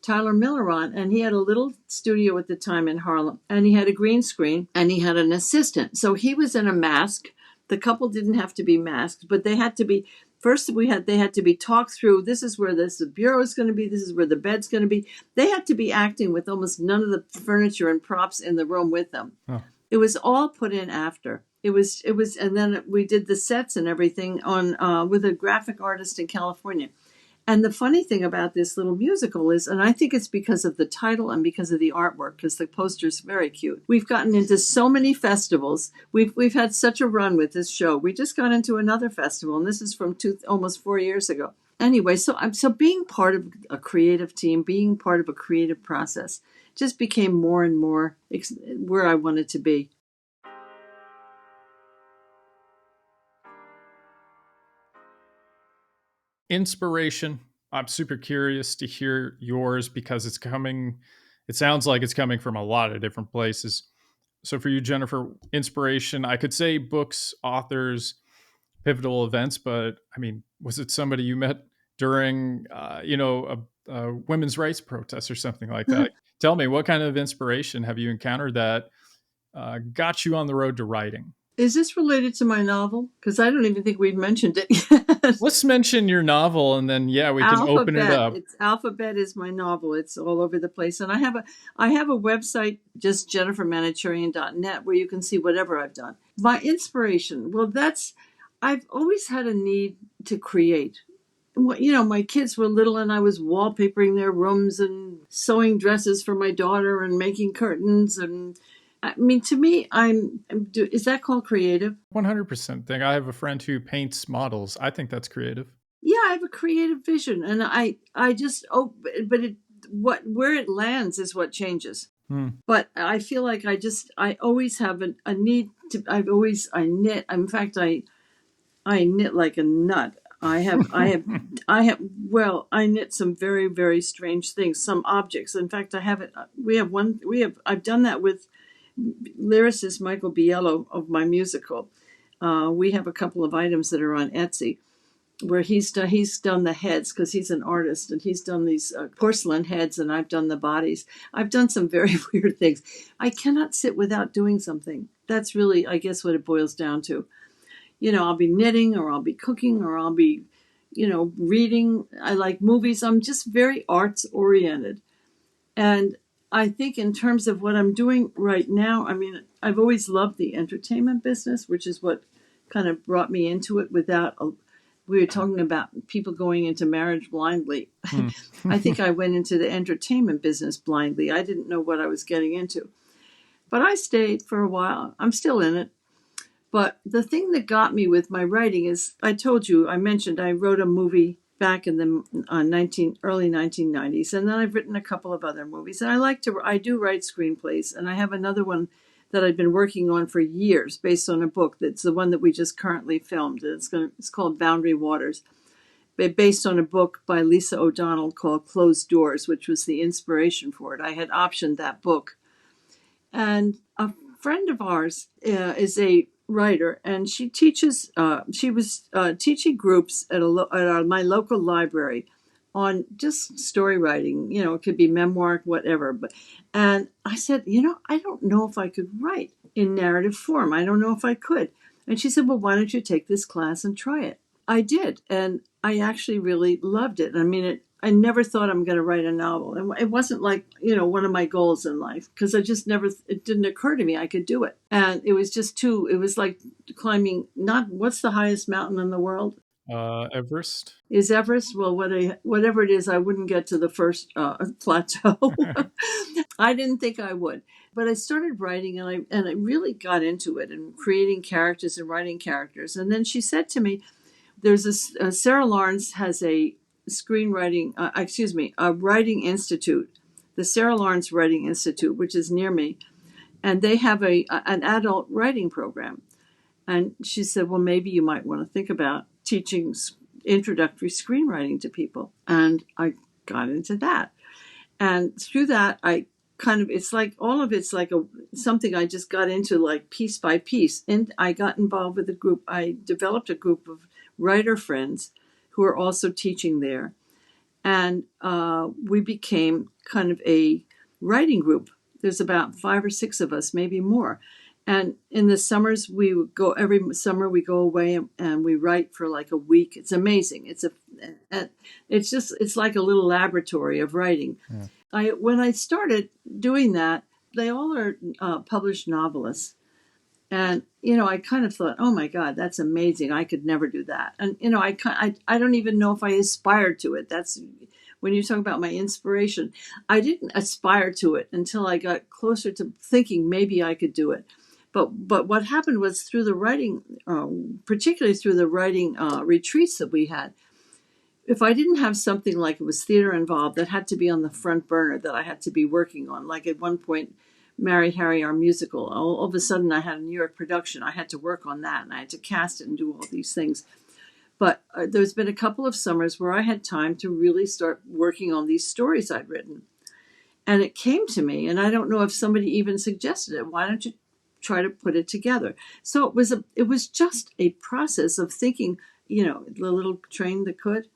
Tyler Milleron, and he had a little studio at the time in Harlem, and he had a green screen, and he had an assistant. So he was in a mask. The couple didn't have to be masked, but they had to be. First, they had to be talked through. This is where the bureau is going to be. This is where the bed's going to be. They had to be acting with almost none of the furniture and props in the room with them. Oh. It was all put in after. It was, and then we did the sets and everything on with a graphic artist in California. And the funny thing about this little musical is, and I think it's because of the title and because of the artwork, because the poster's very cute. We've gotten into so many festivals. We've had such a run with this show. We just got into another festival, and this is from almost 4 years ago. Anyway, so being part of a creative team, being part of a creative process, just became more and more where I wanted to be. Inspiration. I'm super curious to hear yours because it sounds like it's coming from a lot of different places. So for you, Jennifer, inspiration, I could say books, authors, pivotal events, but I mean, was it somebody you met during, a women's rights protest or something like that? Tell me, what kind of inspiration have you encountered that got you on the road to writing? Is this related to my novel? Because I don't even think we've mentioned it yet. Let's mention your novel, and then we can open it up. It's Alphabet is my novel. It's all over the place, and I have a website, just jennifermanocherian.net, where you can see whatever I've done. My inspiration, well, I've always had a need to create. My kids were little, and I was wallpapering their rooms and sewing dresses for my daughter and making curtains. And I mean, to me, is that called creative? 100% thing. I have a friend who paints models. I think that's creative. Yeah, I have a creative vision, and I just where it lands is what changes. But I feel like I always have a need to. I knit. In fact, I knit like a nut. I knit some very, very strange things, some objects. In fact, I've done that with lyricist Michael Biello of my musical. We have a couple of items that are on Etsy where he's done the heads, because he's an artist, and he's done these porcelain heads, and I've done the bodies. I've done some very weird things. I cannot sit without doing something. That's really, I guess, what it boils down to. I'll be knitting, or I'll be cooking, or I'll be, reading. I like movies. I'm just very arts oriented. And I think in terms of what I'm doing right now, I mean, I've always loved the entertainment business, which is what kind of brought me into it we were talking about people going into marriage blindly. I think I went into the entertainment business blindly. I didn't know what I was getting into. But I stayed for a while. I'm still in it. But the thing that got me with my writing is, I mentioned I wrote a movie back in the early 1990s, and then I've written a couple of other movies. And I do write screenplays, and I have another one that I've been working on for years based on a book that's the one that we just currently filmed. It's called Boundary Waters, based on a book by Lisa O'Donnell called Closed Doors, which was the inspiration for it. I had optioned that book. And a friend of ours is a writer, and she teaches. She was teaching groups at my local library on just story writing. It could be memoir, whatever. And I said, I don't know if I could write in narrative form. I don't know if I could. And she said, well, why don't you take this class and try it? I did, and I actually really loved it. I mean, I never thought I'm going to write a novel. And it wasn't like, one of my goals in life, because it didn't occur to me I could do it. And it was it was like climbing, what's the highest mountain in the world? Everest. Is Everest? Well, whatever it is, I wouldn't get to the first plateau. I didn't think I would. But I started writing, and I really got into it, and creating characters and writing characters. And then she said to me, there's Sarah Lawrence has a a writing institute, the Sarah Lawrence Writing Institute, which is near me, and they have an adult writing program. And she said, well, maybe you might want to think about teaching introductory screenwriting to people. And I got into that. And through that, it's like something I just got into, like piece by piece. And I got involved with a group. I developed a group of writer friends who are also teaching there. And we became kind of a writing group. There's about 5 or 6 of us, maybe more. And in the summers, every summer we go away and we write for like a week. It's amazing. It's like a little laboratory of writing. Yeah. When I started doing that, they all are published novelists. And, I kind of thought, oh my God, that's amazing. I could never do that. And, I don't even know if I aspired to it. That's when you talk about my inspiration. I didn't aspire to it until I got closer to thinking maybe I could do it. But what happened was through the writing, particularly through the writing retreats that we had, if I didn't have something like it was theater involved that had to be on the front burner that I had to be working on, like at one point, Mary Harry, our musical, all of a sudden I had a New York production. I had to work on that and I had to cast it and do all these things. But there's been a couple of summers where I had time to really start working on these stories I'd written. And it came to me, and I don't know if somebody even suggested it. Why don't you try to put it together? So it was just a process of thinking, the little train that could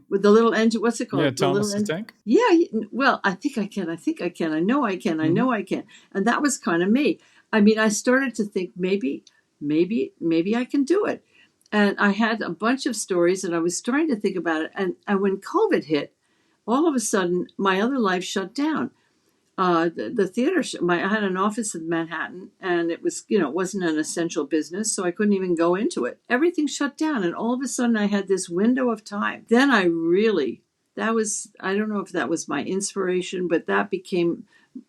with the little engine. What's it called? Yeah, The little Thomas the Tank. Yeah. Well, I think I can. I think I can. I know I can. I know I can. And that was kind of me. I mean, I started to think maybe I can do it. And I had a bunch of stories, and I was starting to think about it. And when COVID hit, all of a sudden, my other life shut down. The theater, I had an office in Manhattan, and it was, it wasn't an essential business, so I couldn't even go into it. Everything shut down, and all of a sudden I had this window of time. Then I don't know if that was my inspiration, but that became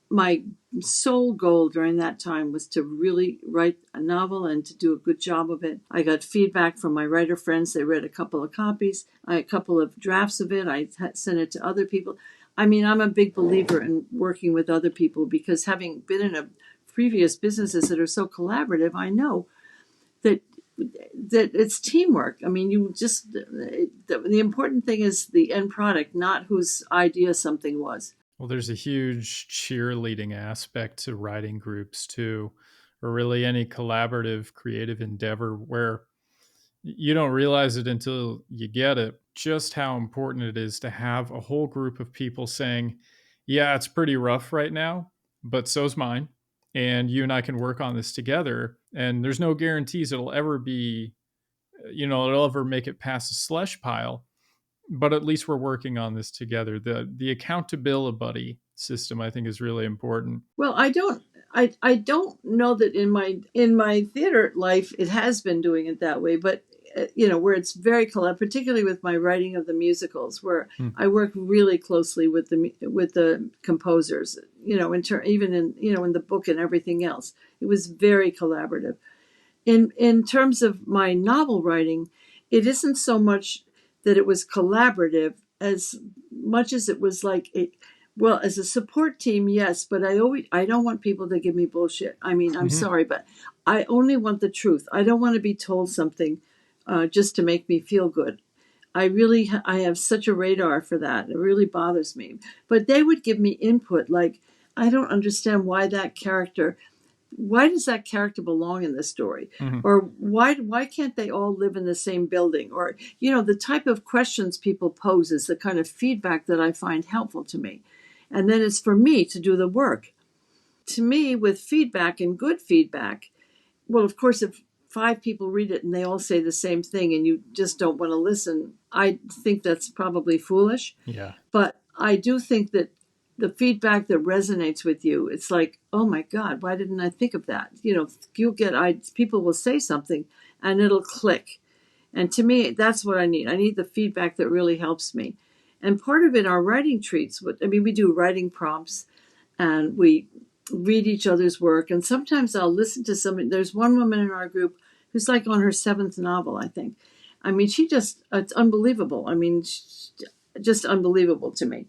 my sole goal during that time, was to really write a novel and to do a good job of it. I got feedback from my writer friends. They read a couple of copies, a couple of drafts of it. I sent it to other people. I mean, I'm a big believer in working with other people, because having been in previous businesses that are so collaborative, I know that it's teamwork. I mean, the important thing is the end product, not whose idea something was. Well, there's a huge cheerleading aspect to writing groups too, or really any collaborative creative endeavor, where you don't realize it until you get it, just how important it is to have a whole group of people saying, yeah, it's pretty rough right now, but so's mine. And you and I can work on this together. And there's no guarantees it'll ever be, it'll ever make it past the slush pile, but at least we're working on this together. The accountability buddy system, I think, is really important. Well, I don't know that in my theater life it has been doing it that way, but where it's very collaborative, particularly with my writing of the musicals, where I work really closely with the composers. Even in the book and everything else, it was very collaborative. In terms of my novel writing, it isn't so much that it was collaborative as much as it was like well, as a support team, yes, but I don't want people to give me bullshit. I mean, I'm sorry, but I only want the truth. I don't want to be told something just to make me feel good. I have such a radar for that. It really bothers me. But they would give me input like, I don't understand why does that character belong in this story? Or why can't they all live in the same building? Or, the type of questions people pose is the kind of feedback that I find helpful to me. And then it's for me to do the work. To me, with feedback and good feedback, well, of course, if 5 people read it and they all say the same thing and you just don't want to listen, I think that's probably foolish. Yeah. But I do think that the feedback that resonates with you, it's like, oh my God, why didn't I think of that? People will say something and it'll click. And to me, that's what I need. I need the feedback that really helps me. And part of it, our writing treats, we do writing prompts and we read each other's work. And sometimes I'll listen to somebody. There's one woman in our group who's like on her 7th novel, I think. I mean, it's unbelievable. I mean, just unbelievable to me.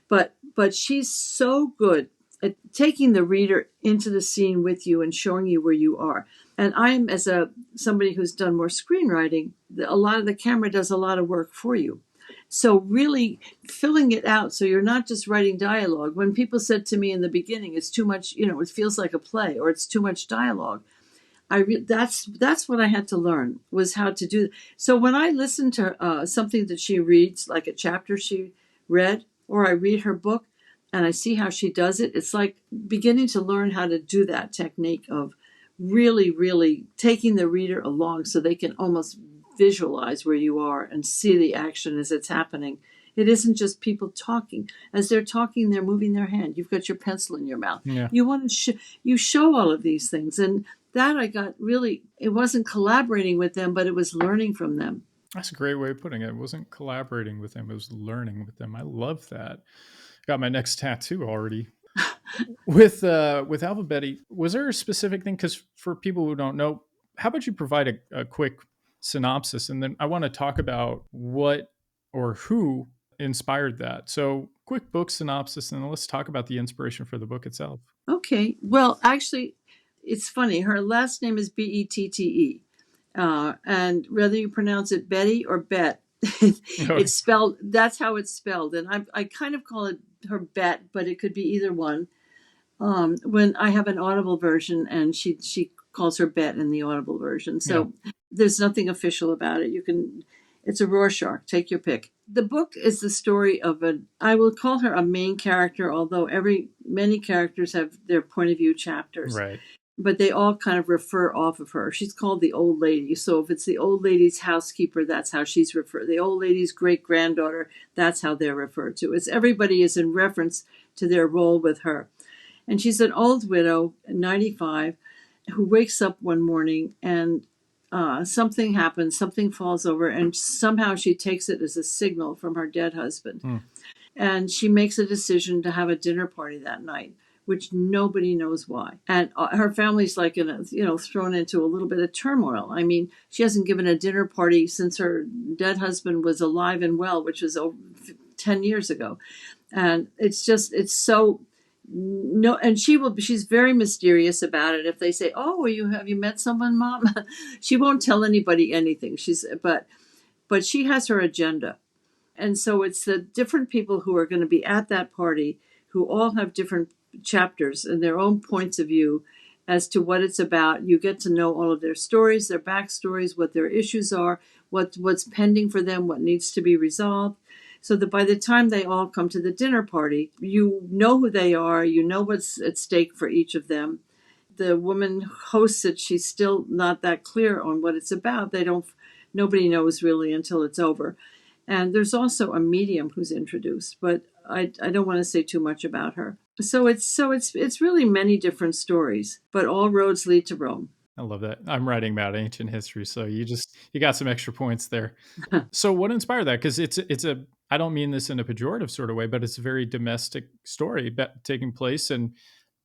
But she's so good at taking the reader into the scene with you and showing you where you are. And I'm, as somebody who's done more screenwriting, a lot of the camera does a lot of work for you. So really filling it out so you're not just writing dialogue. When people said to me in the beginning, it's too much, it feels like a play or it's too much dialogue. That's what I had to learn, was how to do. So when I listen to something that she reads, like a chapter she read, or I read her book and I see how she does it, it's like beginning to learn how to do that technique of really, really taking the reader along so they can almost visualize where you are and see the action as it's happening. It isn't just people talking. As they're talking, they're moving their hand. You've got your pencil in your mouth. Yeah. You want to you show all of these things, and that I got really, it wasn't collaborating with them, but it was learning from them. That's a great way of putting it. It wasn't collaborating with them, it was learning with them. I love that. Got my next tattoo already. With Alphabetti, was there a specific thing? Because for people who don't know, how about you provide a quick synopsis, and then I want to talk about what or who inspired that. So, quick book synopsis, and then let's talk about the inspiration for the book itself. Okay. Well, actually, it's funny. Her last name is Bette. And whether you pronounce it Betty or Bet, it's spelled, that's how it's spelled. And I kind of call it her Bet, but it could be either one. When I have an Audible version, and she calls her Bet in the Audible version. So there's nothing official about it. It's a Rorschach, take your pick. The book is the story of I will call her a main character, although many characters have their point of view chapters. Right. But they all kind of refer off of her. She's called the old lady. So if it's the old lady's housekeeper, that's how she's referred. The old lady's great-granddaughter, that's how they're referred to. Everybody is in reference to their role with her. And she's an old widow, 95, who wakes up one morning and something happens, something falls over, and somehow she takes it as a signal from her dead husband. And she makes a decision to have a dinner party that night, which nobody knows why. And her family's like thrown into a little bit of turmoil. I mean, she hasn't given a dinner party since her dead husband was alive and well, which was over 10 years ago. And it's so no, and she's very mysterious about it. If they say, "Oh, have you met someone, Mom?" She won't tell anybody anything. But she has her agenda. And so it's the different people who are going to be at that party who all have different chapters and their own points of view as to what it's about. You get to know all of their stories, their backstories, what their issues are, what's pending for them, what needs to be resolved. So that by the time they all come to the dinner party, you know who they are, you know what's at stake for each of them. The woman hosts it, she's still not that clear on what it's about. Nobody knows really until it's over. And there's also a medium who's introduced, but I don't want to say too much about her. So it's really many different stories, but all roads lead to Rome. I love that. I'm writing about ancient history, so you got some extra points there. So what inspired that? Because I don't mean this in a pejorative sort of way, but it's a very domestic story taking place in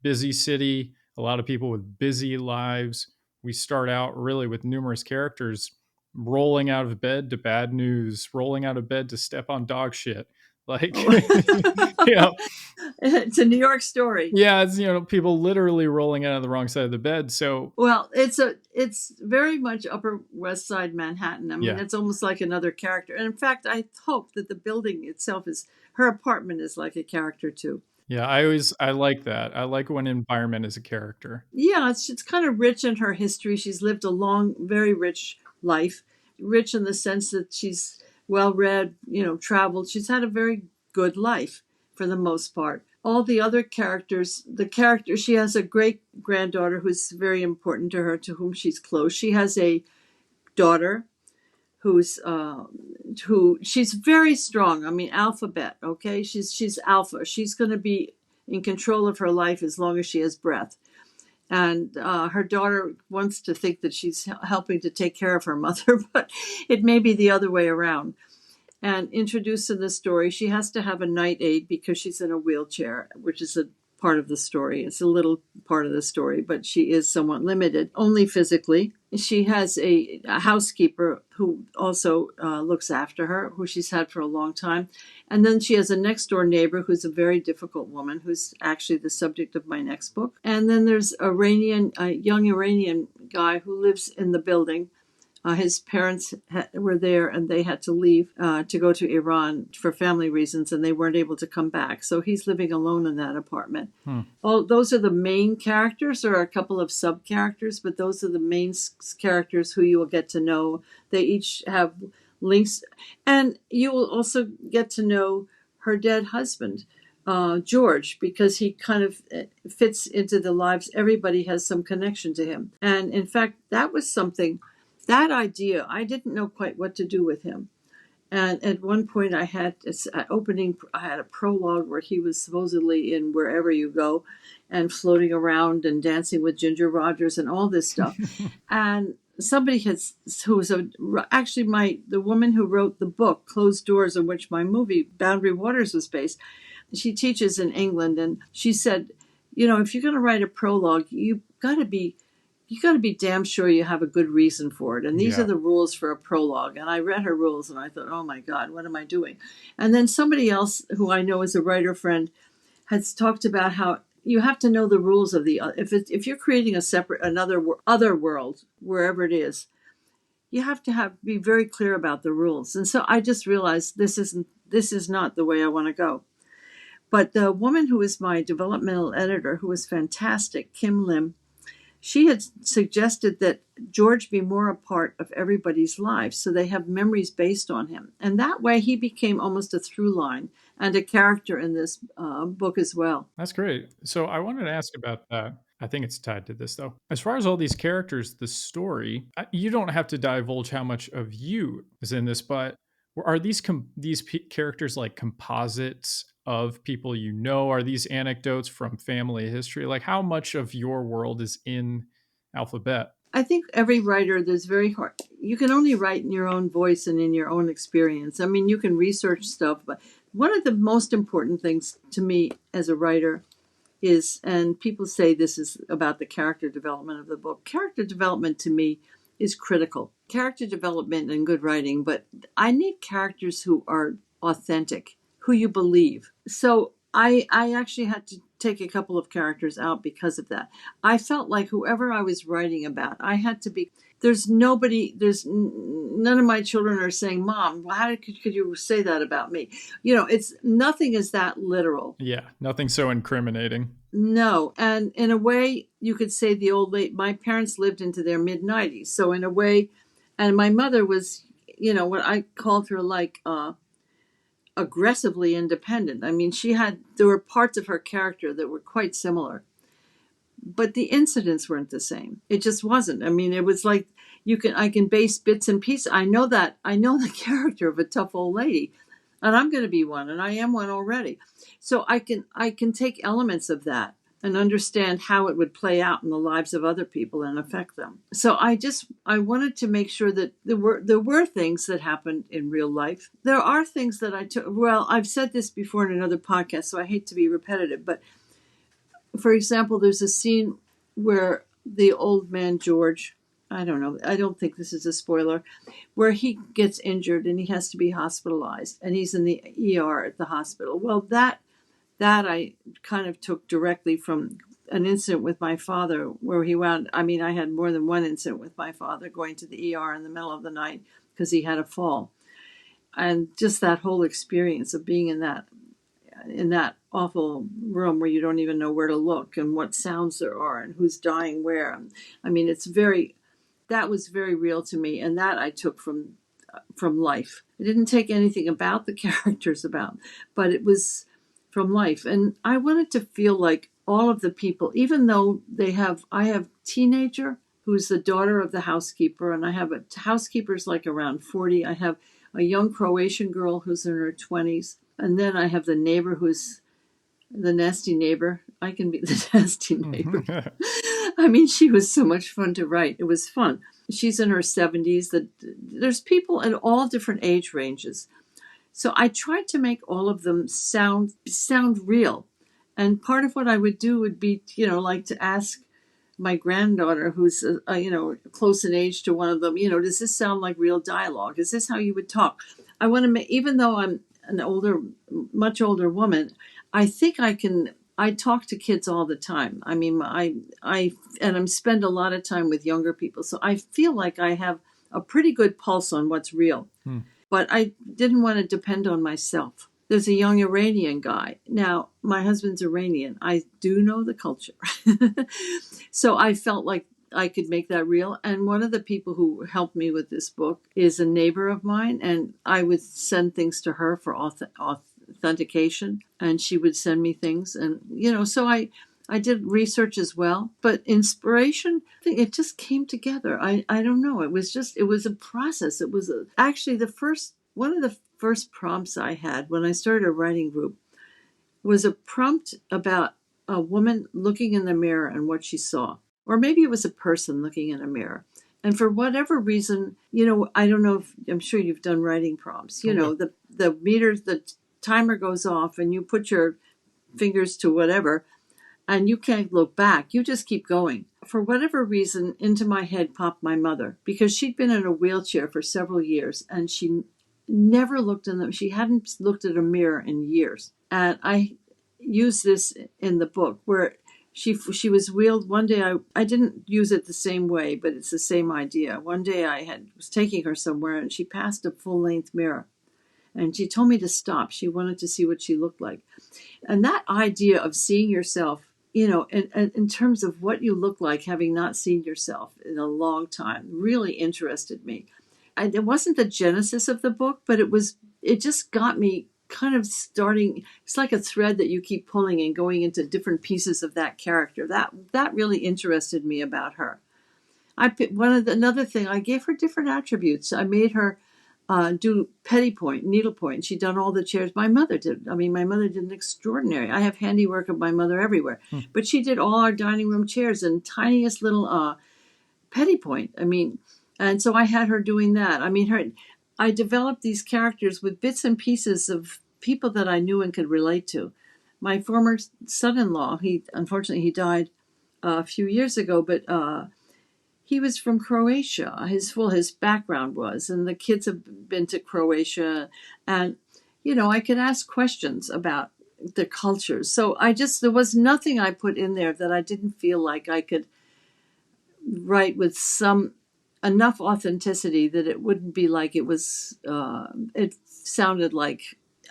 busy city, a lot of people with busy lives. We start out really with numerous characters rolling out of bed to bad news, rolling out of bed to step on dog shit. Like, it's a New York story. Yeah, it's people literally rolling out of the wrong side of the bed. So well, it's very much Upper West Side Manhattan. I mean, It's almost like another character. And in fact, I hope that the building itself her apartment is like a character too. Yeah, I like that. I like when environment is a character. Yeah, it's kind of rich in her history. She's lived a long, very rich life. Rich in the sense that she's well-read, traveled. She's had a very good life for the most part. All the other characters, she has a great-granddaughter who's very important to her, to whom she's close. She has a daughter she's very strong. I mean, alphabet, okay? She's alpha. She's going to be in control of her life as long as she has breath. And her daughter wants to think that she's helping to take care of her mother, but it may be the other way around. And introduced in the story, she has to have a night aid because she's in a wheelchair, which is a part of the story. It's a little part of the story, but she is somewhat limited, only physically. She has a housekeeper who also looks after her, who she's had for a long time. And then she has a next-door neighbor who's a very difficult woman, who's actually the subject of my next book. And then there's a young Iranian guy who lives in the building. His parents were there, and they had to leave to go to Iran for family reasons, and they weren't able to come back. So he's living alone in that apartment. Those are the main characters. There are a couple of sub-characters, but those are the main characters who you will get to know. They each have links. And you will also get to know her dead husband, George, because he kind of fits into the lives. Everybody has some connection to him. And in fact, that was something... That idea, I didn't know quite what to do with him. And at one point, I had an opening. I had a prologue where he was supposedly in Wherever You Go, and floating around and dancing with Ginger Rogers and all this stuff. And somebody who was actually the woman who wrote the book Closed Doors, on which my movie Boundary Waters was based. She teaches in England, and she said, if you're going to write a prologue, you got to be damn sure you have a good reason for it. And these are the rules for a prologue. And I read her rules and I thought, oh my God, what am I doing? And then somebody else who I know is a writer friend has talked about how you have to know the rules of if you're creating a separate, other world, wherever it is, you have to be very clear about the rules. And so I just realized this is not the way I want to go. But the woman who is my developmental editor, who was fantastic, Kim Lim, she had suggested that George be more a part of everybody's lives, so they have memories based on him. And that way he became almost a through line and a character in this book as well. That's great. So I wanted to ask about that. I think it's tied to this though. As far as all these characters, the story, you don't have to divulge how much of you is in this, but are these characters like composites of people you know? Are these anecdotes from family history? Like how much of your world is in Alphabet? I think every writer, there's very hard. You can only write in your own voice and in your own experience. I mean, you can research stuff, but one of the most important things to me as a writer is, and people say this is about the character development of the book. Character development to me is critical. Character development and good writing, but I need characters who are authentic, who you believe. So I actually had to take a couple of characters out because of that. I felt like whoever I was writing about, I had to be. None of my children are saying, "Mom, could you say that about me?" It's nothing is that literal. Yeah, nothing so incriminating. No, and in a way, you could say my parents lived into their mid-90s, so in a way, and my mother was, what I called her like aggressively independent. I mean, there were parts of her character that were quite similar, but the incidents weren't the same. It just wasn't. I mean, it was like I can base bits and pieces. I know the character of a tough old lady, and I'm going to be one, and I am one already. So I can take elements of that and understand how it would play out in the lives of other people and affect them. So I wanted to make sure that there were things that happened in real life. There are things that I took. Well, I've said this before in another podcast, so I hate to be repetitive, but for example, there's a scene where the old man George, I don't know, I don't think this is a spoiler, where he gets injured and he has to be hospitalized and he's in the ER at the hospital. Well, that I kind of took directly from an incident with my father where I had more than one incident with my father going to the ER in the middle of the night because he had a fall. And just that whole experience of being in that awful room where you don't even know where to look and what sounds there are and who's dying where. I mean, that was very real to me, and that I took from life. I didn't take anything about the characters but it was from life. And I wanted to feel like all of the people, even though I have teenager who's the daughter of the housekeeper, and I have housekeepers like around 40. I have a young Croatian girl who's in her 20s. And then I have the neighbor who's the nasty neighbor. I can be the nasty neighbor. I mean, she was so much fun to write. It was fun. She's in her 70s. There's people in all different age ranges. So I tried to make all of them sound real. And part of what I would do would be, like to ask my granddaughter, who's, close in age to one of them, does this sound like real dialogue? Is this how you would talk? I want to make, even though I'm an much older woman, I think I talk to kids all the time. I mean, I spend a lot of time with younger people. So I feel like I have a pretty good pulse on what's real. But I didn't want to depend on myself. There's a young Iranian guy. Now, my husband's Iranian. I do know the culture. So I felt like I could make that real. And one of the people who helped me with this book is a neighbor of mine. And I would send things to her for authentication. And she would send me things. And, so I did research as well. But inspiration, it just came together. I don't know. It was a process. It was actually the first one of the first prompts I had when I started a writing group was a prompt about a woman looking in the mirror and what she saw. Or maybe it was a person looking in a mirror. And for whatever reason, I don't know if I'm sure you've done writing prompts. The timer goes off and you put your fingers to whatever and you can't look back. You just keep going. For whatever reason, into my head popped my mother because she'd been in a wheelchair for several years and she never looked in them. She hadn't looked at a mirror in years. And I use this in the book where she was wheeled one day. I didn't use it the same way, but it's the same idea. One day was taking her somewhere and she passed a full-length mirror and she told me to stop. She wanted to see what she looked like. And that idea of seeing yourself, in terms of what you look like having not seen yourself in a long time, really interested me. It wasn't the genesis of the book, but it just got me kind of starting. It's like a thread that you keep pulling and going into different pieces of that character. That really interested me about her. Another thing, I gave her different attributes. I made her do petty point, needlepoint. She'd done all the chairs. My mother did. I mean, my mother did an extraordinary. I have handiwork of my mother everywhere, but she did all our dining room chairs and tiniest little petty point. I mean, and so I had her doing that. I mean, I developed these characters with bits and pieces of people that I knew and could relate to. My former son-in-law, unfortunately he died a few years ago, but he was from Croatia. His background was, and the kids have been to Croatia, and I could ask questions about the cultures. So there was nothing I put in there that I didn't feel like I could write with enough authenticity that it wouldn't be like it was. It sounded like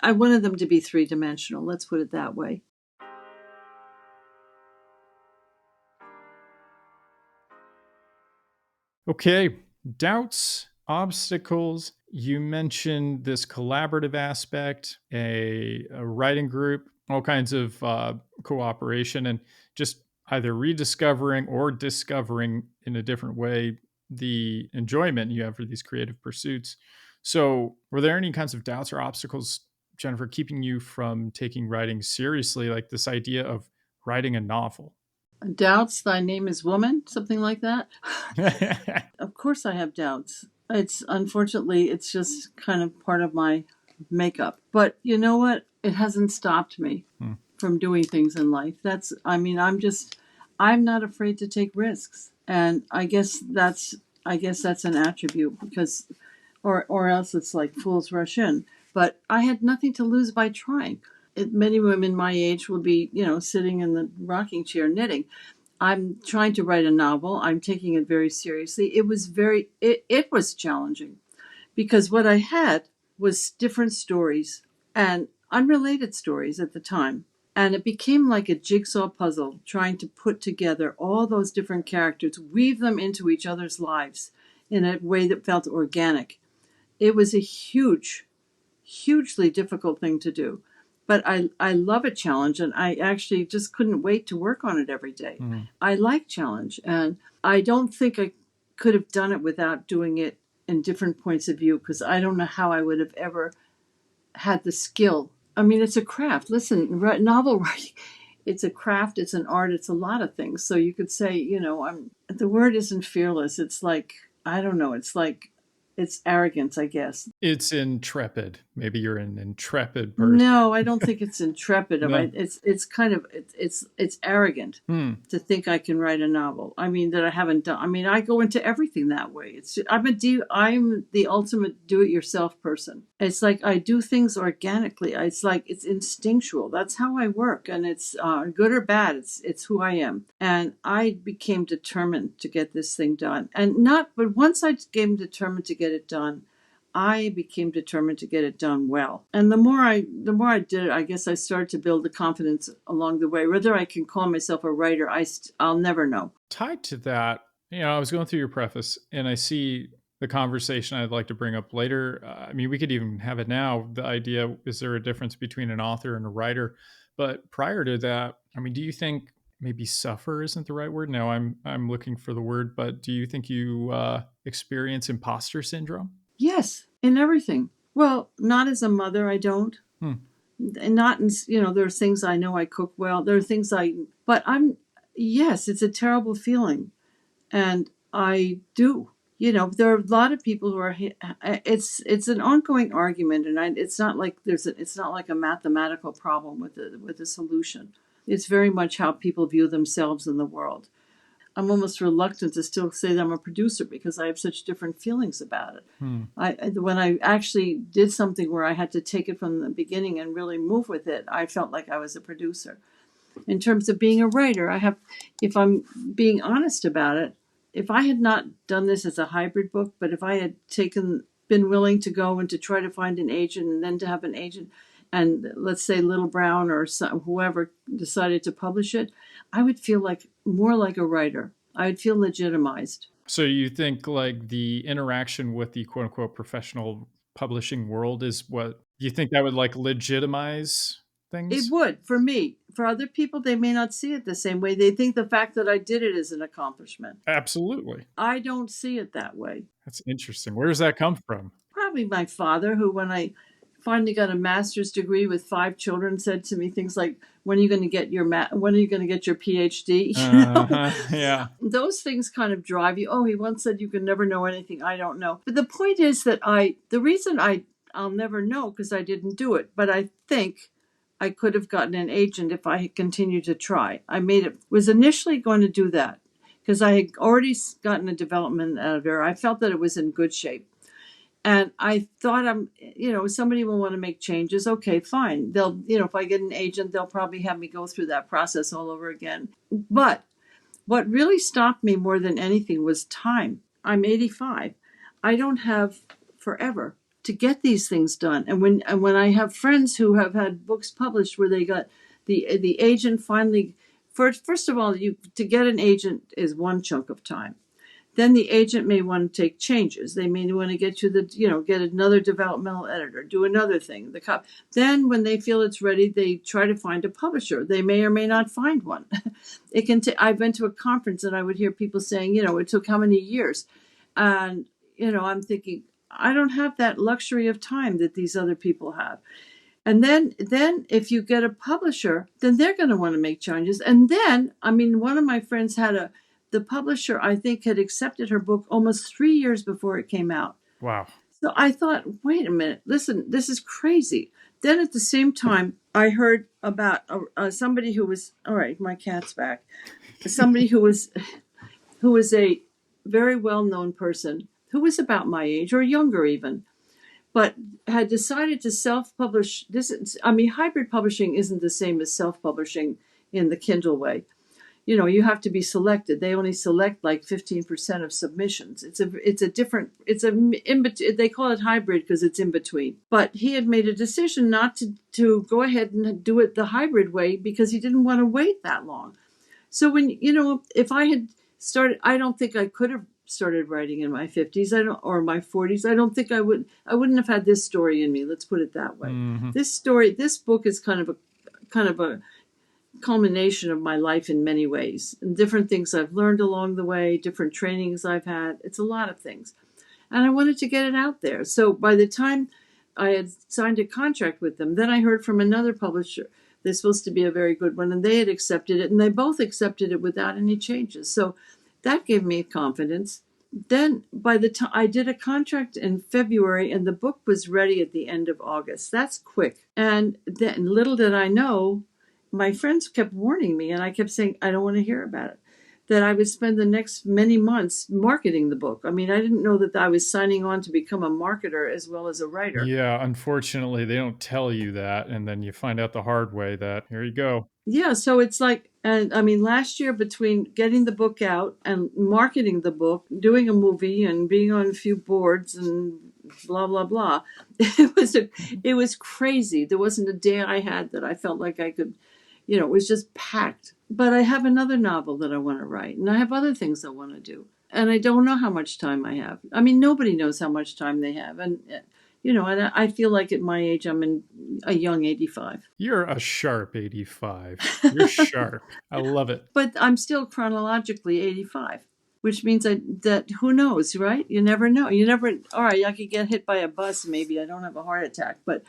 I wanted them to be three-dimensional. Let's put it that way. Okay, doubts, obstacles. You mentioned this collaborative aspect, a writing group, all kinds of cooperation, and just either rediscovering or discovering in a different way the enjoyment you have for these creative pursuits. So, were there any kinds of doubts or obstacles, Jennifer, keeping you from taking writing seriously, like this idea of writing a novel? Doubts, thy name is woman, something like that. Of course I have doubts. Unfortunately, it's just kind of part of my makeup. But you know what? It hasn't stopped me from doing things in life. I'm not afraid to take risks. And I guess that's an attribute because, or else it's like fools rush in. But I had nothing to lose by trying. Many women my age will be, sitting in the rocking chair knitting. I'm trying to write a novel. I'm taking it very seriously. It was challenging because what I had was different stories and unrelated stories at the time. And it became like a jigsaw puzzle trying to put together all those different characters, weave them into each other's lives in a way that felt organic. It was a hugely difficult thing to do. But I love a challenge, and I actually just couldn't wait to work on it every day. I like challenge, and I don't think I could have done it without doing it in different points of view, because I don't know how I would have ever had the skill. I mean, it's a craft. Listen, novel writing, it's a craft, it's an art, it's a lot of things. So you could say, the word isn't fearless. It's like, I don't know, it's arrogance, I guess. It's intrepid. Maybe you're an intrepid person. No, I don't think it's intrepid. No. It's kind of it's arrogant to think I can write a novel. I mean that I haven't done. I mean I go into everything that way. I'm the ultimate do-it-yourself person. It's like I do things organically. It's like it's instinctual. That's how I work, and it's good or bad. It's who I am, and I became determined to get this thing done. But once I became determined to get it done, I became determined to get it done well. And the more I did it, I guess I started to build the confidence along the way. Whether I can call myself a writer, I'll never know. Tied to that, I was going through your preface and I see the conversation I'd like to bring up later. I mean, we could even have it now. The idea, is there a difference between an author and a writer? But prior to that, I mean, do you think maybe suffer isn't the right word? No, I'm looking for the word, but do you think you experience imposter syndrome? Yes, in everything. Well, not as a mother, I don't. Hmm. And not in, there's things I know I cook well. There are things but yes, it's a terrible feeling. And I do. There are a lot of people who are. It's an ongoing argument, and it's not like it's not like a mathematical problem with a solution. It's very much how people view themselves in the world. I'm almost reluctant to still say that I'm a producer because I have such different feelings about it. Hmm. When I actually did something where I had to take it from the beginning and really move with it, I felt like I was a producer. In terms of being a writer, if I'm being honest about it, if I had not done this as a hybrid book, but if I had been willing to go and to try to find an agent and then to have an agent, and let's say Little Brown or whoever decided to publish it, I would feel more like a writer. I would feel legitimized. So you think like the interaction with the quote unquote professional publishing world is what you think that would like legitimize It things? would for me. For other people, they may not see it the same way. They think the fact that I did it is an accomplishment. Absolutely. I don't see it that way. That's interesting. Where does that come from? Probably my father, who, when I finally got a master's degree with 5 children, said to me things like, "When are you going to get when are you going to get your PhD?" Yeah. Those things kind of drive you. Oh, he once said you can never know anything. I don't know. But the point is that the reason I'll never know because I didn't do it. But I think I could have gotten an agent if I had continued to try. Was initially going to do that because I had already gotten a development editor. I felt that it was in good shape. And I thought somebody will want to make changes. Okay, fine. They'll, if I get an agent, they'll probably have me go through that process all over again. But what really stopped me more than anything was time. I'm 85. I don't have forever to get these things done. And when I have friends who have had books published where they got the agent finally, first of all, to get an agent is one chunk of time. Then the agent may want to take changes. They may want to get get another developmental editor, do another thing. Then when they feel it's ready, they try to find a publisher. They may or may not find one. I went to a conference and I would hear people saying, it took how many years? And, I'm thinking, I don't have that luxury of time that these other people have. And then if you get a publisher, then they're going to want to make changes. And then, one of my friends the publisher, I think, had accepted her book almost 3 years before it came out. Wow. So I thought, wait a minute, listen, this is crazy. Then at the same time, I heard about somebody who was, all right, my cat's back, somebody who was a very well-known person who was about my age or younger even, but had decided to self-publish. Hybrid publishing isn't the same as self-publishing in the Kindle way. You have to be selected. They only select like 15% of submissions. They call it hybrid because it's in between. But he had made a decision not to go ahead and do it the hybrid way because he didn't want to wait that long. So if I had started, I don't think I could have started writing in my 50s or my 40s. I don't think I wouldn't have had this story in me. Let's put it that way. Mm-hmm. This book is kind of a culmination of my life in many ways, and different things I've learned along the way, different trainings I've had. It's a lot of things. And I wanted to get it out there. So by the time I had signed a contract with them, then I heard from another publisher. They're supposed to be a very good one, and they had accepted it, and they both accepted it without any changes. So that gave me confidence. Then by the time I did a contract in February, and the book was ready at the end of August. That's quick. And then little did I know, my friends kept warning me, and I kept saying, I don't want to hear about it, that I would spend the next many months marketing the book. I didn't know that I was signing on to become a marketer as well as a writer. Yeah, unfortunately, they don't tell you that. And then you find out the hard way that here you go. Yeah, so it's like, last year between getting the book out and marketing the book, doing a movie and being on a few boards and blah, blah, blah, it was crazy. There wasn't a day I had that I felt like I could, it was just packed. But I have another novel that I want to write, and I have other things I want to do. And I don't know how much time I have. Nobody knows how much time they have. And, and I feel like at my age, I'm in a young 85. You're a sharp 85. You're sharp. I love it. But I'm still chronologically 85, which means that who knows, right? You never know. You never, all right, I could get hit by a bus, maybe. I don't have a heart attack, but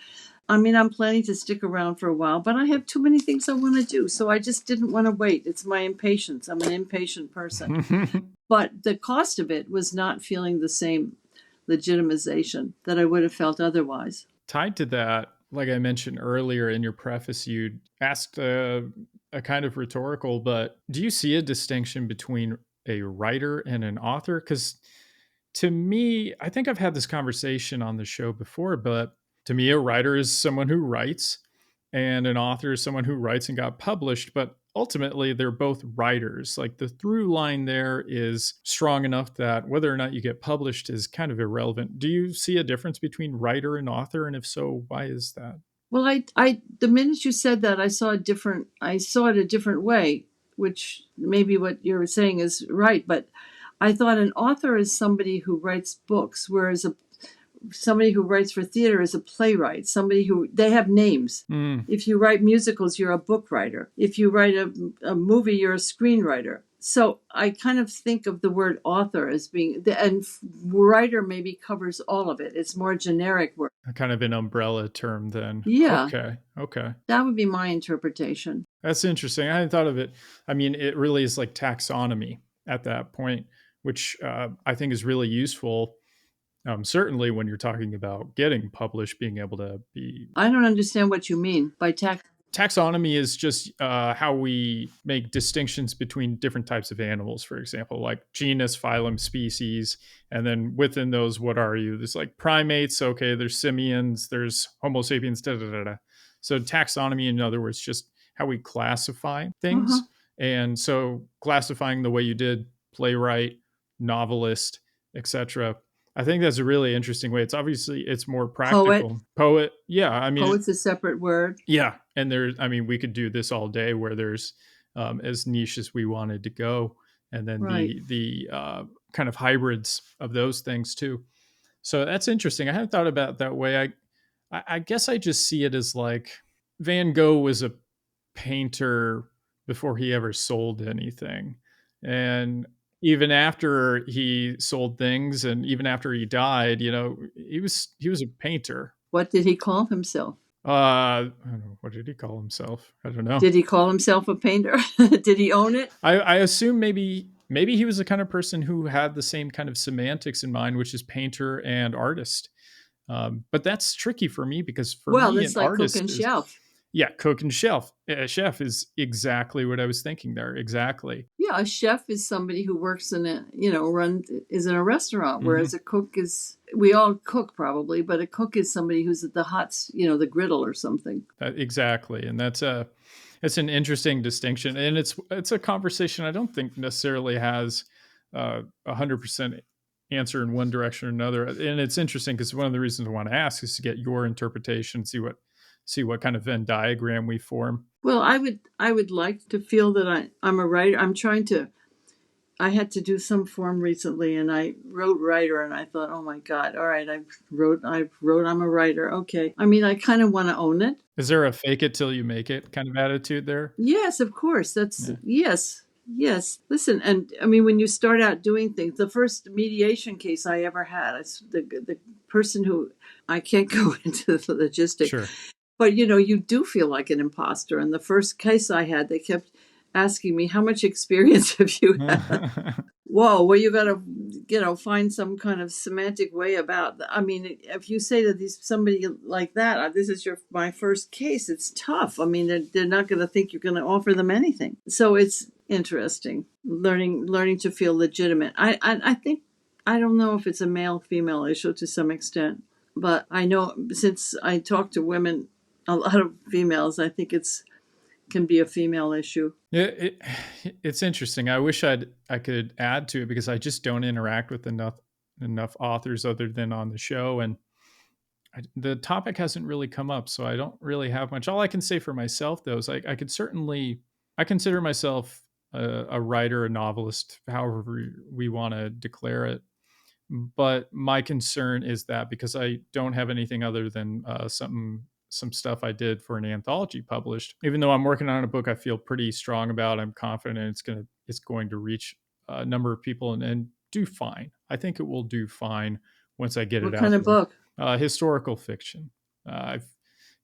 I mean, I'm planning to stick around for a while, but I have too many things I want to do. So I just didn't want to wait. It's my impatience. I'm an impatient person. But the cost of it was not feeling the same legitimization that I would have felt otherwise. Tied to that, like I mentioned earlier in your preface, you asked a kind of rhetorical, but do you see a distinction between a writer and an author? Because to me, I think I've had this conversation on the show before, but to me, a writer is someone who writes, and an author is someone who writes and got published. But ultimately, they're both writers. Like the through line there is strong enough that whether or not you get published is kind of irrelevant. Do you see a difference between writer and author? And if so, why is that? Well, the minute you said that, I saw it a different way, which maybe what you're saying is right. But I thought an author is somebody who writes books, whereas somebody who writes for theater is a playwright. Somebody who they have names. If you write musicals, you're a book writer. If you write a movie, you're a screenwriter. So I kind of think of the word author as being, and writer maybe covers all of it. It's more generic word. Kind of an umbrella term then. Yeah. Okay. That would be my interpretation. That's interesting. I hadn't thought of it. I mean, it really is like taxonomy at that point, which I think is really useful. Certainly when you're talking about getting published, being able to be. I don't understand what you mean by Taxonomy is just how we make distinctions between different types of animals, for example, like genus, phylum, species. And then within those, what are you? There's like primates. Okay, there's simians, there's Homo sapiens, da da da da. So taxonomy, in other words, just how we classify things. Uh-huh. And so classifying the way you did playwright, novelist, etc. I think that's a really interesting way. It's more practical. Poet. Yeah. I mean, poet's a separate word. Yeah. And we could do this all day where there's as niche as we wanted to go. And then Right. the kind of hybrids of those things too. So that's interesting. I hadn't thought about it that way. I guess I just see it as like Van Gogh was a painter before he ever sold anything. And even after he sold things and even after he died, he was a painter. What did he call himself? I don't know. What did he call himself? I don't know. Did he call himself a painter? Did he own it? I assume maybe he was the kind of person who had the same kind of semantics in mind, which is painter and artist. But that's tricky for me because for me, that's an like artist cook and chef. Yeah, cook and chef. Chef is exactly what I was thinking there. Exactly. Yeah, a chef is somebody who works in is in a restaurant, whereas a cook is, we all cook probably, but a cook is somebody who's at the the griddle or something. Exactly. And it's an interesting distinction. And it's a conversation I don't think necessarily has 100% answer in one direction or another. And it's interesting because one of the reasons I want to ask is to get your interpretation, see what kind of Venn diagram we form. Well, I would like to feel that I'm a writer. I had to do some form recently and I wrote writer and I thought, oh my God, all right, I wrote, I'm a writer. Okay. I mean, I kind of want to own it. Is there a fake it till you make it kind of attitude there? Yes, of course. Yes. Listen, and I mean, when you start out doing things, the first mediation case I ever had, the person who, I can't go into the logistics. Sure. But, you do feel like an imposter. And the first case I had, they kept asking me, how much experience have you had? Whoa, well, you got to, find some kind of semantic way about that. I mean, if you say to somebody like that, this is my first case, it's tough. I mean, they're not going to think you're going to offer them anything. So it's interesting, learning to feel legitimate. I think, I don't know if it's a male-female issue to some extent, but I know since I talk to women, a lot of females, I think can be a female issue. Yeah, it's interesting. I wish I could add to it because I just don't interact with enough authors other than on the show, and the topic hasn't really come up, so I don't really have much. All I can say for myself, though, is I consider myself a writer, a novelist, however we want to declare it. But my concern is that because I don't have anything other than some stuff I did for an anthology published, even though I'm working on a book I feel pretty strong about, I'm confident it's going to reach a number of people and do fine. I think it will do fine once I get it What out kind of there. book? Historical fiction. I've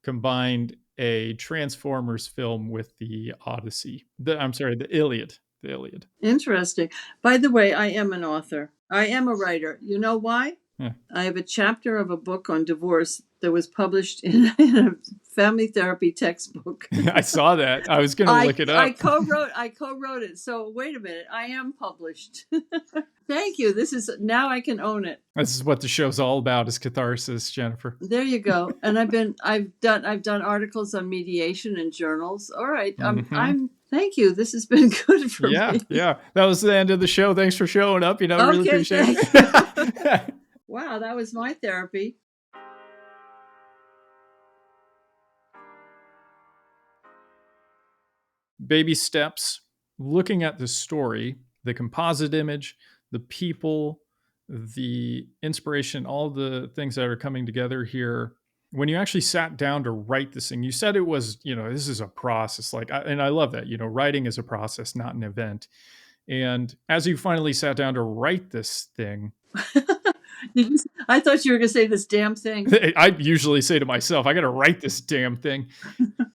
combined a Transformers film with the Odyssey. I'm sorry, the Iliad. The Iliad. Interesting. By the way, I am an author. I am a writer. You know why? Yeah. I have a chapter of a book on divorce that was published in a family therapy textbook. I saw that. I was going to look it up. I co-wrote it. So wait a minute, I am published. Thank you. This is now I can own it. This is what the show's all about, is catharsis, Jennifer. There you go. And I've done articles on mediation in journals. All right. I'm thank you. This has been good for me. Yeah. That was the end of the show. Thanks for showing up. Really appreciate it. Wow, that was my therapy. Baby steps, looking at the story, the composite image, the people, the inspiration, all the things that are coming together here. When you actually sat down to write this thing, you said it was, this is a process. And I love that, writing is a process, not an event. And as you finally sat down to write this thing, I thought you were going to say this damn thing. I usually say to myself, I got to write this damn thing.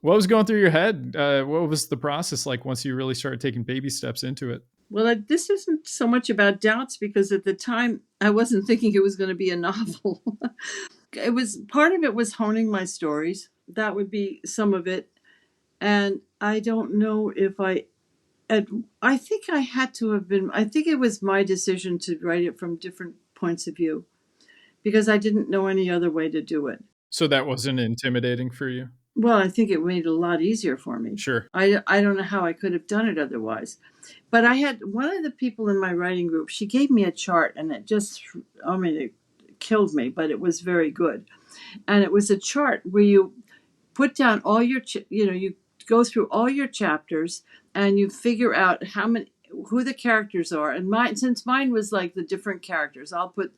What was going through your head? What was the process like once you really started taking baby steps into it? Well, this isn't so much about doubts, because at the time I wasn't thinking it was going to be a novel. Part of it was honing my stories. That would be some of it. And I don't know if I think I had to have been, I think it was my decision to write it from different points of view, because I didn't know any other way to do it. So that wasn't intimidating for you? Well, I think it made it a lot easier for me. Sure. I don't know how I could have done it otherwise. But I had one of the people in my writing group, she gave me a chart, and it killed me, but it was very good. And it was a chart where you put down all your, you go through all your chapters and you figure out who the characters are. And since mine was like the different characters, I'll put,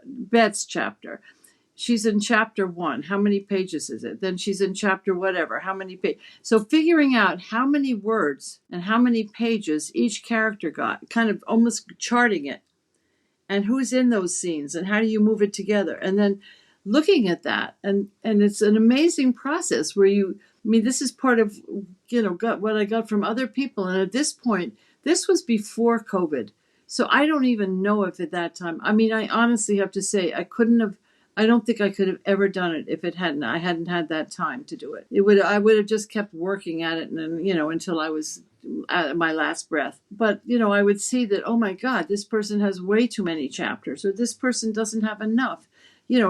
Beth's chapter. She's in chapter 1. How many pages is it? Then she's in chapter whatever. How many pages? So figuring out how many words and how many pages each character got, kind of almost charting it, and who's in those scenes and how do you move it together? And then looking at that, and it's an amazing process where this is part of, what I got from other people. And at this point, this was before COVID. So I don't even know if at that time, I honestly have to say, I don't think I could have ever done it if I hadn't had that time to do it. I would have just kept working at it, and until I was at my last breath. But, I would see that, oh my God, this person has way too many chapters, or this person doesn't have enough.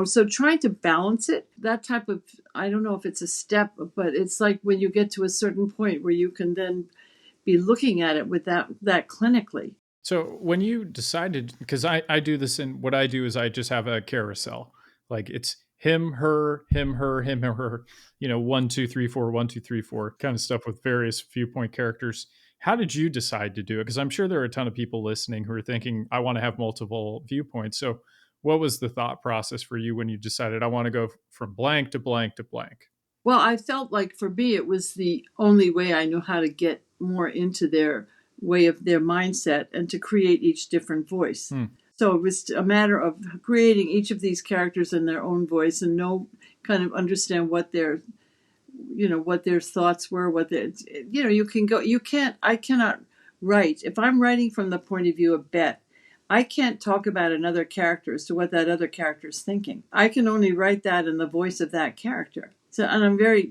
So trying to balance it, that type of, I don't know if it's a step, but it's like when you get to a certain point where you can then be looking at it with that clinically. So when you decided, because I do this, and what I do is I just have a carousel. Like it's him, her, him, her, him, her, 1, 2, 3, 4, 1, 2, 3, 4 kind of stuff with various viewpoint characters. How did you decide to do it? Because I'm sure there are a ton of people listening who are thinking, I want to have multiple viewpoints. So what was the thought process for you when you decided I want to go from blank to blank to blank? Well, I felt like for me, it was the only way I knew how to get more into their way of their mindset and to create each different voice. So it was a matter of creating each of these characters in their own voice and understand what their, what their thoughts were, I cannot write. If I'm writing from the point of view of Beth, I can't talk about another character as to what that other character is thinking. I can only write that in the voice of that character. So, and I'm very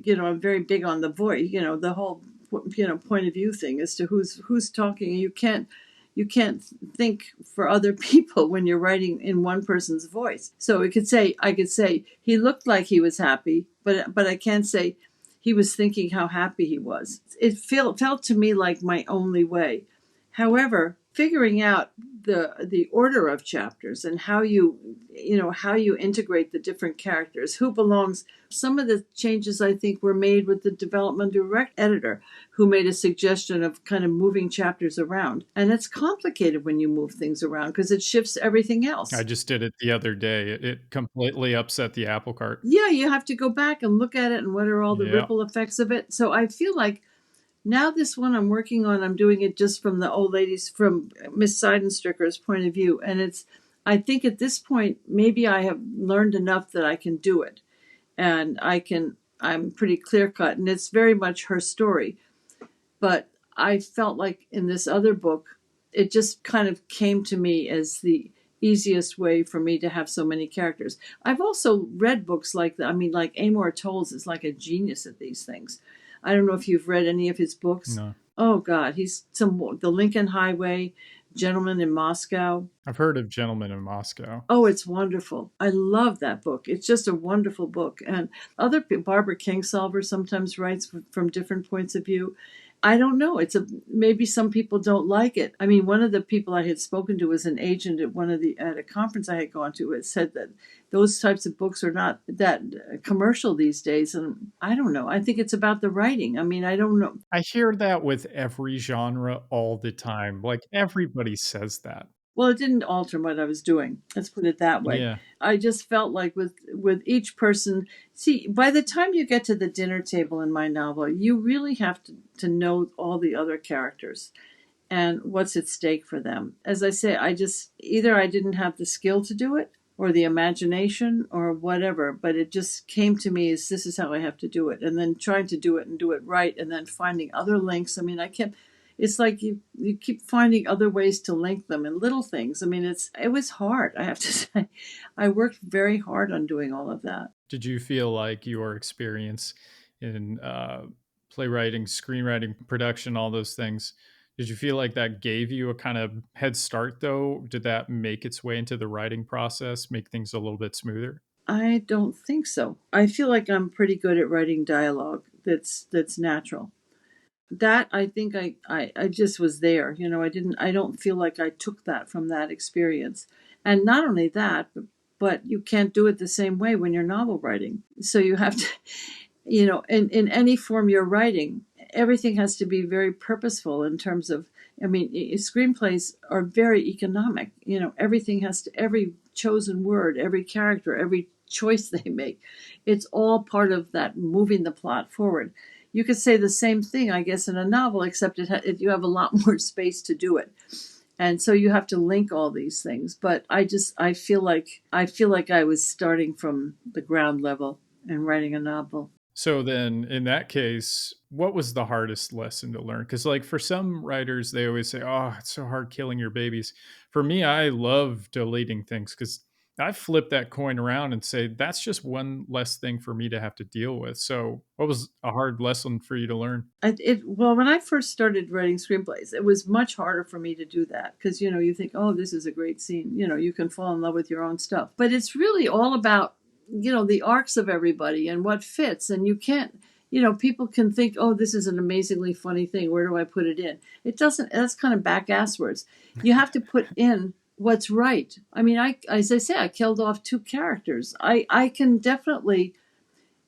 big on the voice, the whole, point of view thing as to who's talking. You can't think for other people when you're writing in one person's voice. So I could say he looked like he was happy, but I can't say he was thinking how happy he was. It felt to me like my only way. However, figuring out the order of chapters and how you integrate the different characters, who belongs. Some of the changes I think were made with the development direct editor, who made a suggestion of kind of moving chapters around. And it's complicated when you move things around because it shifts everything else. I just did it the other day. It completely upset the apple cart. Yeah, you have to go back and look at it and what are all the ripple effects of it. So I feel like Now this one I'm working on, I'm doing it just from the old ladies, from Miss Seidenstricker's point of view. And I think at this point, maybe I have learned enough that I can do it. And I'm pretty clear cut. And it's very much her story. But I felt like in this other book, it just kind of came to me as the easiest way for me to have so many characters. I've also read books like that. I mean, like Amor Tolls is like a genius at these things. I don't know if you've read any of his books. No. Oh God, he's the Lincoln Highway, Gentleman in Moscow. I've heard of Gentlemen in Moscow. Oh, it's wonderful. I love that book. It's just a wonderful book. And other Barbara Kingsolver sometimes writes from different points of view. I don't know. Maybe some people don't like it. I mean, one of the people I had spoken to was an agent at a conference I had gone to. It said that those types of books are not that commercial these days, and I don't know. I think it's about the writing. I mean, I don't know. I hear that with every genre all the time. Like everybody says that. Well, it didn't alter what I was doing. Let's put it that way. Yeah. I just felt like with each person, see, by the time you get to the dinner table in my novel, you really have to know all the other characters and what's at stake for them. As I say, I just either I didn't have the skill to do it or the imagination or whatever, but it just came to me as this is how I have to do it. And then trying to do it and do it right and then finding other links. I mean, I kept it's like you keep finding other ways to link them and little things. I mean, it was hard, I have to say. I worked very hard on doing all of that. Did you feel like your experience in playwriting, screenwriting, production, all those things, did you feel like that gave you a kind of head start though? Did that make its way into the writing process, make things a little bit smoother? I don't think so. I feel like I'm pretty good at writing dialogue that's natural. That I think I just was there. I don't feel like I took that from that experience. And not only that, but you can't do it the same way when you're novel writing. So you have to, in any form you're writing, everything has to be very purposeful in terms of, I mean, screenplays are very economic. Everything every chosen word, every character, every choice they make, it's all part of that moving the plot forward. You could say the same thing, I guess, in a novel, except you have a lot more space to do it, and so you have to link all these things. But I feel like I was starting from the ground level and writing a novel. So then in that case, what was the hardest lesson to learn? Because like for some writers, they always say, "Oh, it's so hard killing your babies." For me, I love deleting things because I flip that coin around and say that's just one less thing for me to have to deal with. So what was a hard lesson for you to learn? Well, when I first started writing screenplays, it was much harder for me to do that because you think, oh, this is a great scene. You can fall in love with your own stuff, but it's really all about the arcs of everybody and what fits, and you can't. People can think, oh, this is an amazingly funny thing. Where do I put it in? It doesn't. That's kind of back asswards. You have to put in what's right. I mean, as I say, I killed off two characters. I can definitely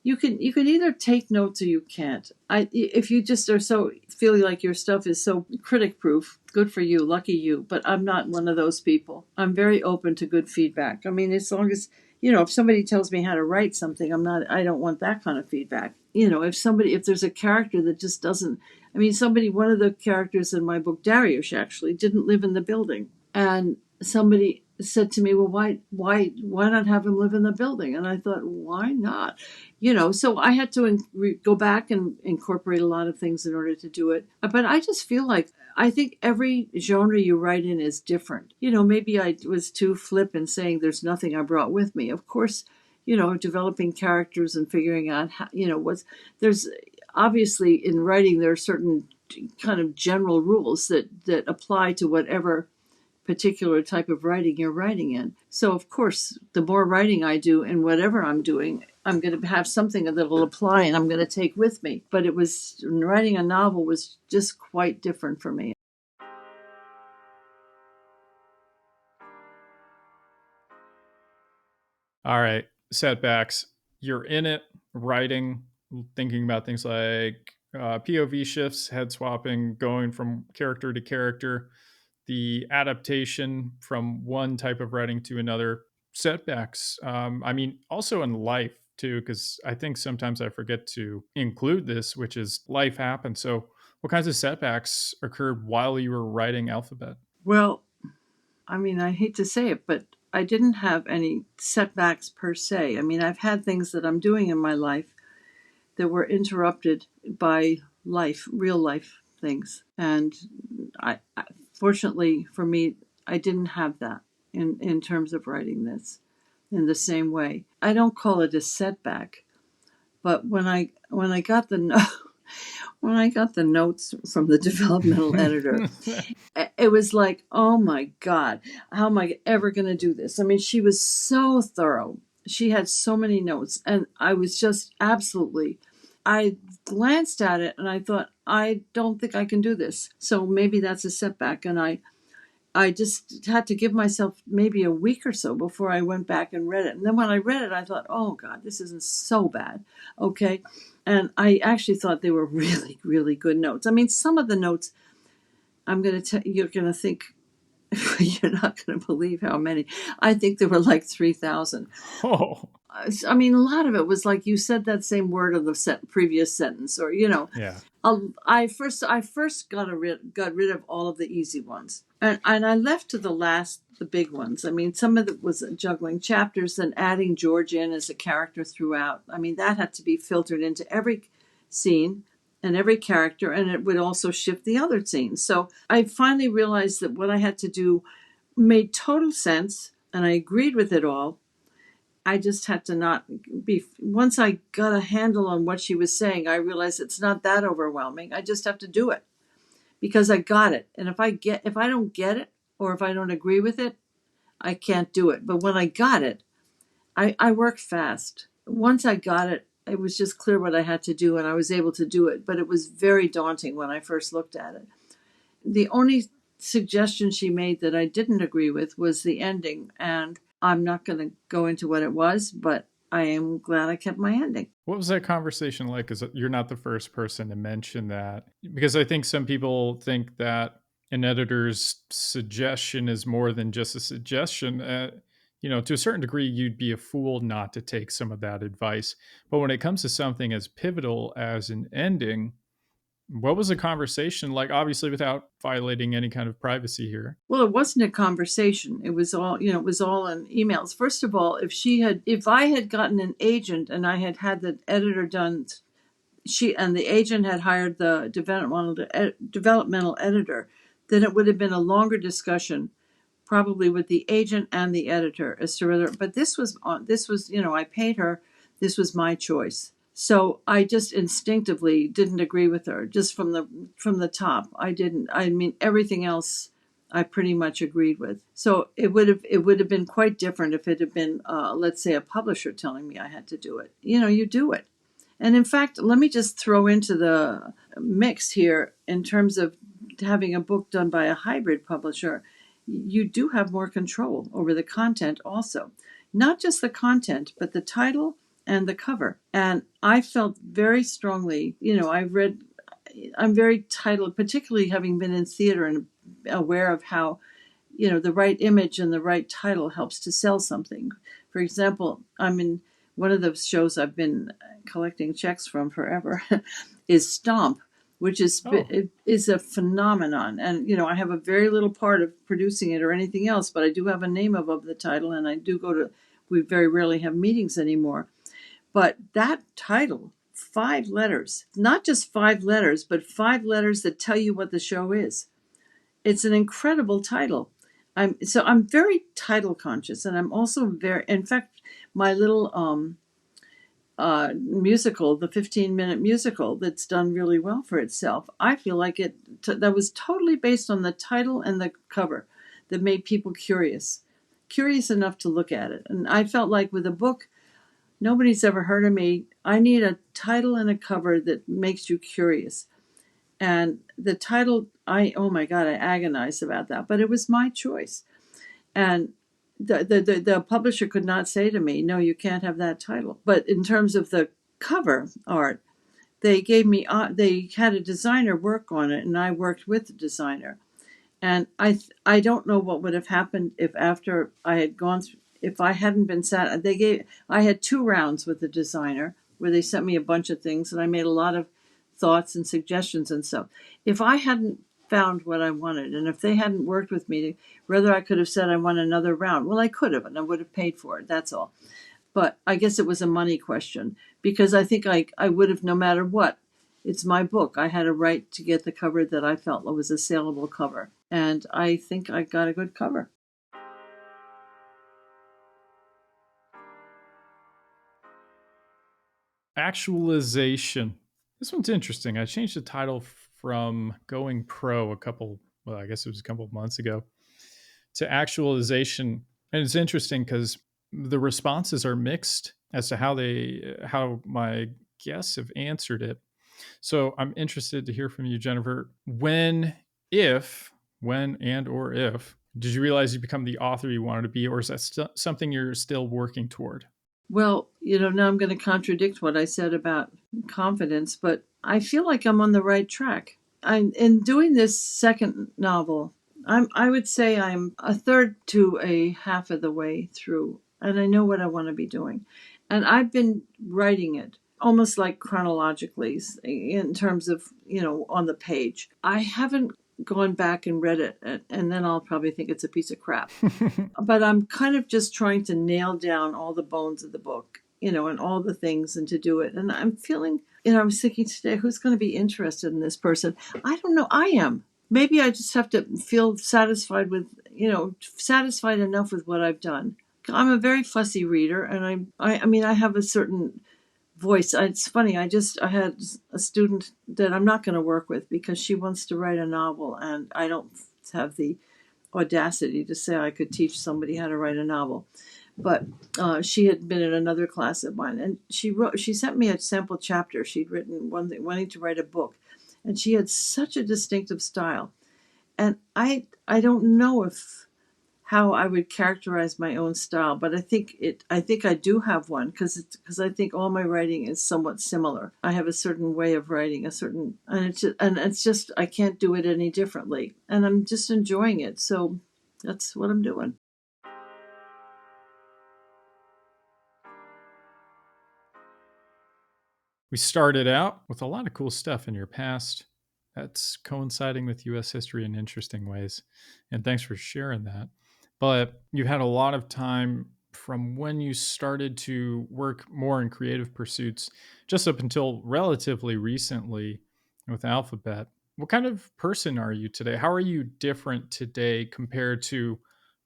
you can either take notes or you can't. If you just are so feeling like your stuff is so critic proof, good for you, lucky you. But I'm not one of those people. I'm very open to good feedback. I mean, as long as if somebody tells me how to write something, I don't want that kind of feedback. If there's a character that just doesn't, I mean, one of the characters in my book, Dariush, actually didn't live in the building, and somebody said to me, well, why not have him live in the building? And I thought, why not? So I had to go back and incorporate a lot of things in order to do it. But I just feel like I think every genre you write in is different. Maybe I was too flip in saying there's nothing I brought with me. Of course, developing characters and figuring out how, there's obviously in writing, there are certain kind of general rules that apply to whatever particular type of writing you're writing in. So, of course, the more writing I do in whatever I'm doing, I'm going to have something that will apply and I'm going to take with me. But writing a novel was just quite different for me. All right, setbacks. You're in it, writing, thinking about things like POV shifts, head swapping, going from character to character, the adaptation from one type of writing to another, setbacks. I mean, also in life too, because I think sometimes I forget to include this, which is life happens. So What kinds of setbacks occurred while you were writing Alphabet? Well, I mean, I hate to say it, but I didn't have any setbacks per se. I mean, I've had things that I'm doing in my life that were interrupted by life, real life things. And fortunately for me, I didn't have that in terms of writing this in the same way. I don't call it a setback, but when I got the when I got the notes from the developmental editor, it was like, oh my God, how am I ever going to do this? I mean, she was so thorough. She had so many notes, and I was just absolutely. I glanced at it and I thought, I don't think I can do this. So maybe that's a setback. And I just had to give myself maybe a week or so before I went back and read it. And then when I read it, I thought, oh God, this isn't so bad. Okay. And I actually thought they were really, really good notes. I mean, some of the notes, I'm going to tell you're going to think, you're not going to believe how many. I think there were like 3,000. Oh, I mean, a lot of it was like you said that same word of the previous sentence, or yeah. I first got rid of all of the easy ones, and I left to the last the big ones. I mean, some of it was juggling chapters and adding George in as a character throughout. I mean, that had to be filtered into every scene and every character, and it would also shift the other scenes. So I finally realized that what I had to do made total sense, and I agreed with it all. I just had to not be. Once I got a handle on what she was saying, I realized it's not that overwhelming. I just have to do it because I got it. And if I don't get it, or if I don't agree with it, I can't do it. But when I got it, I worked fast. Once I got it, it was just clear what I had to do, and I was able to do it. But it was very daunting when I first looked at it. The only suggestion she made that I didn't agree with was the ending, and I'm not going to go into what it was, but I am glad I kept my ending. What was that conversation like? Because you're not the first person to mention that. Because I think some people think that an editor's suggestion is more than just a suggestion. To a certain degree, you'd be a fool not to take some of that advice. But when it comes to something as pivotal as an ending, what was the conversation like? Obviously, without violating any kind of privacy here. Well, it wasn't a conversation. It was all, it was all in emails. First of all, if I had gotten an agent and I had had the editor done, and the agent had hired the developmental editor, then it would have been a longer discussion, probably with the agent and the editor as to whether. But this was, I paid her. This was my choice. So I just instinctively didn't agree with her, just from the top. I didn't. I mean, everything else I pretty much agreed with. So it would have been quite different if it had been, let's say, a publisher telling me I had to do it. You do it. And in fact, let me just throw into the mix here in terms of having a book done by a hybrid publisher. You do have more control over the content also. Not just the content, but the title and the cover. And I felt very strongly, I'm very titled, particularly having been in theater and aware of how, the right image and the right title helps to sell something. For example, I'm in one of the shows I've been collecting checks from forever is Stomp, which is a phenomenon. And, I have a very little part of producing it or anything else, but I do have a name above the title, and I do we very rarely have meetings anymore. But that title, 5 letters, not just 5 letters, but 5 letters that tell you what the show is. It's an incredible title. I'm very title conscious, and I'm also in fact, my little musical, the 15-minute musical that's done really well for itself, I feel like that was totally based on the title and the cover that made people curious enough to look at it. And I felt like with a book, nobody's ever heard of me. I need a title and a cover that makes you curious. And the title, oh my God, I agonized about that, but it was my choice. And the publisher could not say to me, no, you can't have that title. But in terms of the cover art, they had a designer work on it, and I worked with the designer. And I don't know what would have happened if after I had gone through, if I hadn't been I had 2 rounds with the designer where they sent me a bunch of things, and I made a lot of thoughts and suggestions and stuff. If I hadn't found what I wanted, and if they hadn't worked with me, whether I could have said I want another round, well, I could have, and I would have paid for it. That's all. But I guess it was a money question, because I think I would have, no matter what. It's my book. I had a right to get the cover that I felt was a saleable cover. And I think I got a good cover. Actualization. This one's interesting. I changed the title from Going Pro I guess it was a couple of months ago, to Actualization. And it's interesting because the responses are mixed as to how my guests have answered it. So I'm interested to hear from you, Jennifer. When and or if, did you realize you become the author you wanted to be, or is that something you're still working toward? Well, now I'm going to contradict what I said about confidence, but I feel like I'm on the right track. In doing this second novel, I would say I'm a third to a half of the way through, and I know what I want to be doing. And I've been writing it almost like chronologically in terms of, on the page. I haven't gone back and read it, and then I'll probably think it's a piece of crap. But I'm kind of just trying to nail down all the bones of the book, and all the things, and to do it. And I'm feeling, I was thinking today, who's going to be interested in this person? I don't know. I am. Maybe I just have to feel satisfied with, satisfied enough with what I've done. I'm a very fussy reader, and I have a certain voice. It's funny. I had a student that I'm not going to work with because she wants to write a novel, and I don't have the audacity to say I could teach somebody how to write a novel. But she had been in another class of mine, and she sent me a sample chapter. She'd written wanting to write a book, and she had such a distinctive style. And I don't know how I would characterize my own style, but I think I do have one, because I think all my writing is somewhat similar. I have a certain way of writing, and it's just I can't do it any differently, and I'm just enjoying it. So that's what I'm doing. We started out with a lot of cool stuff in your past that's coinciding with US history in interesting ways. And thanks for sharing that. But you had a lot of time from when you started to work more in creative pursuits just up until relatively recently with Alphabet. What kind of person are you today? How are you different today compared to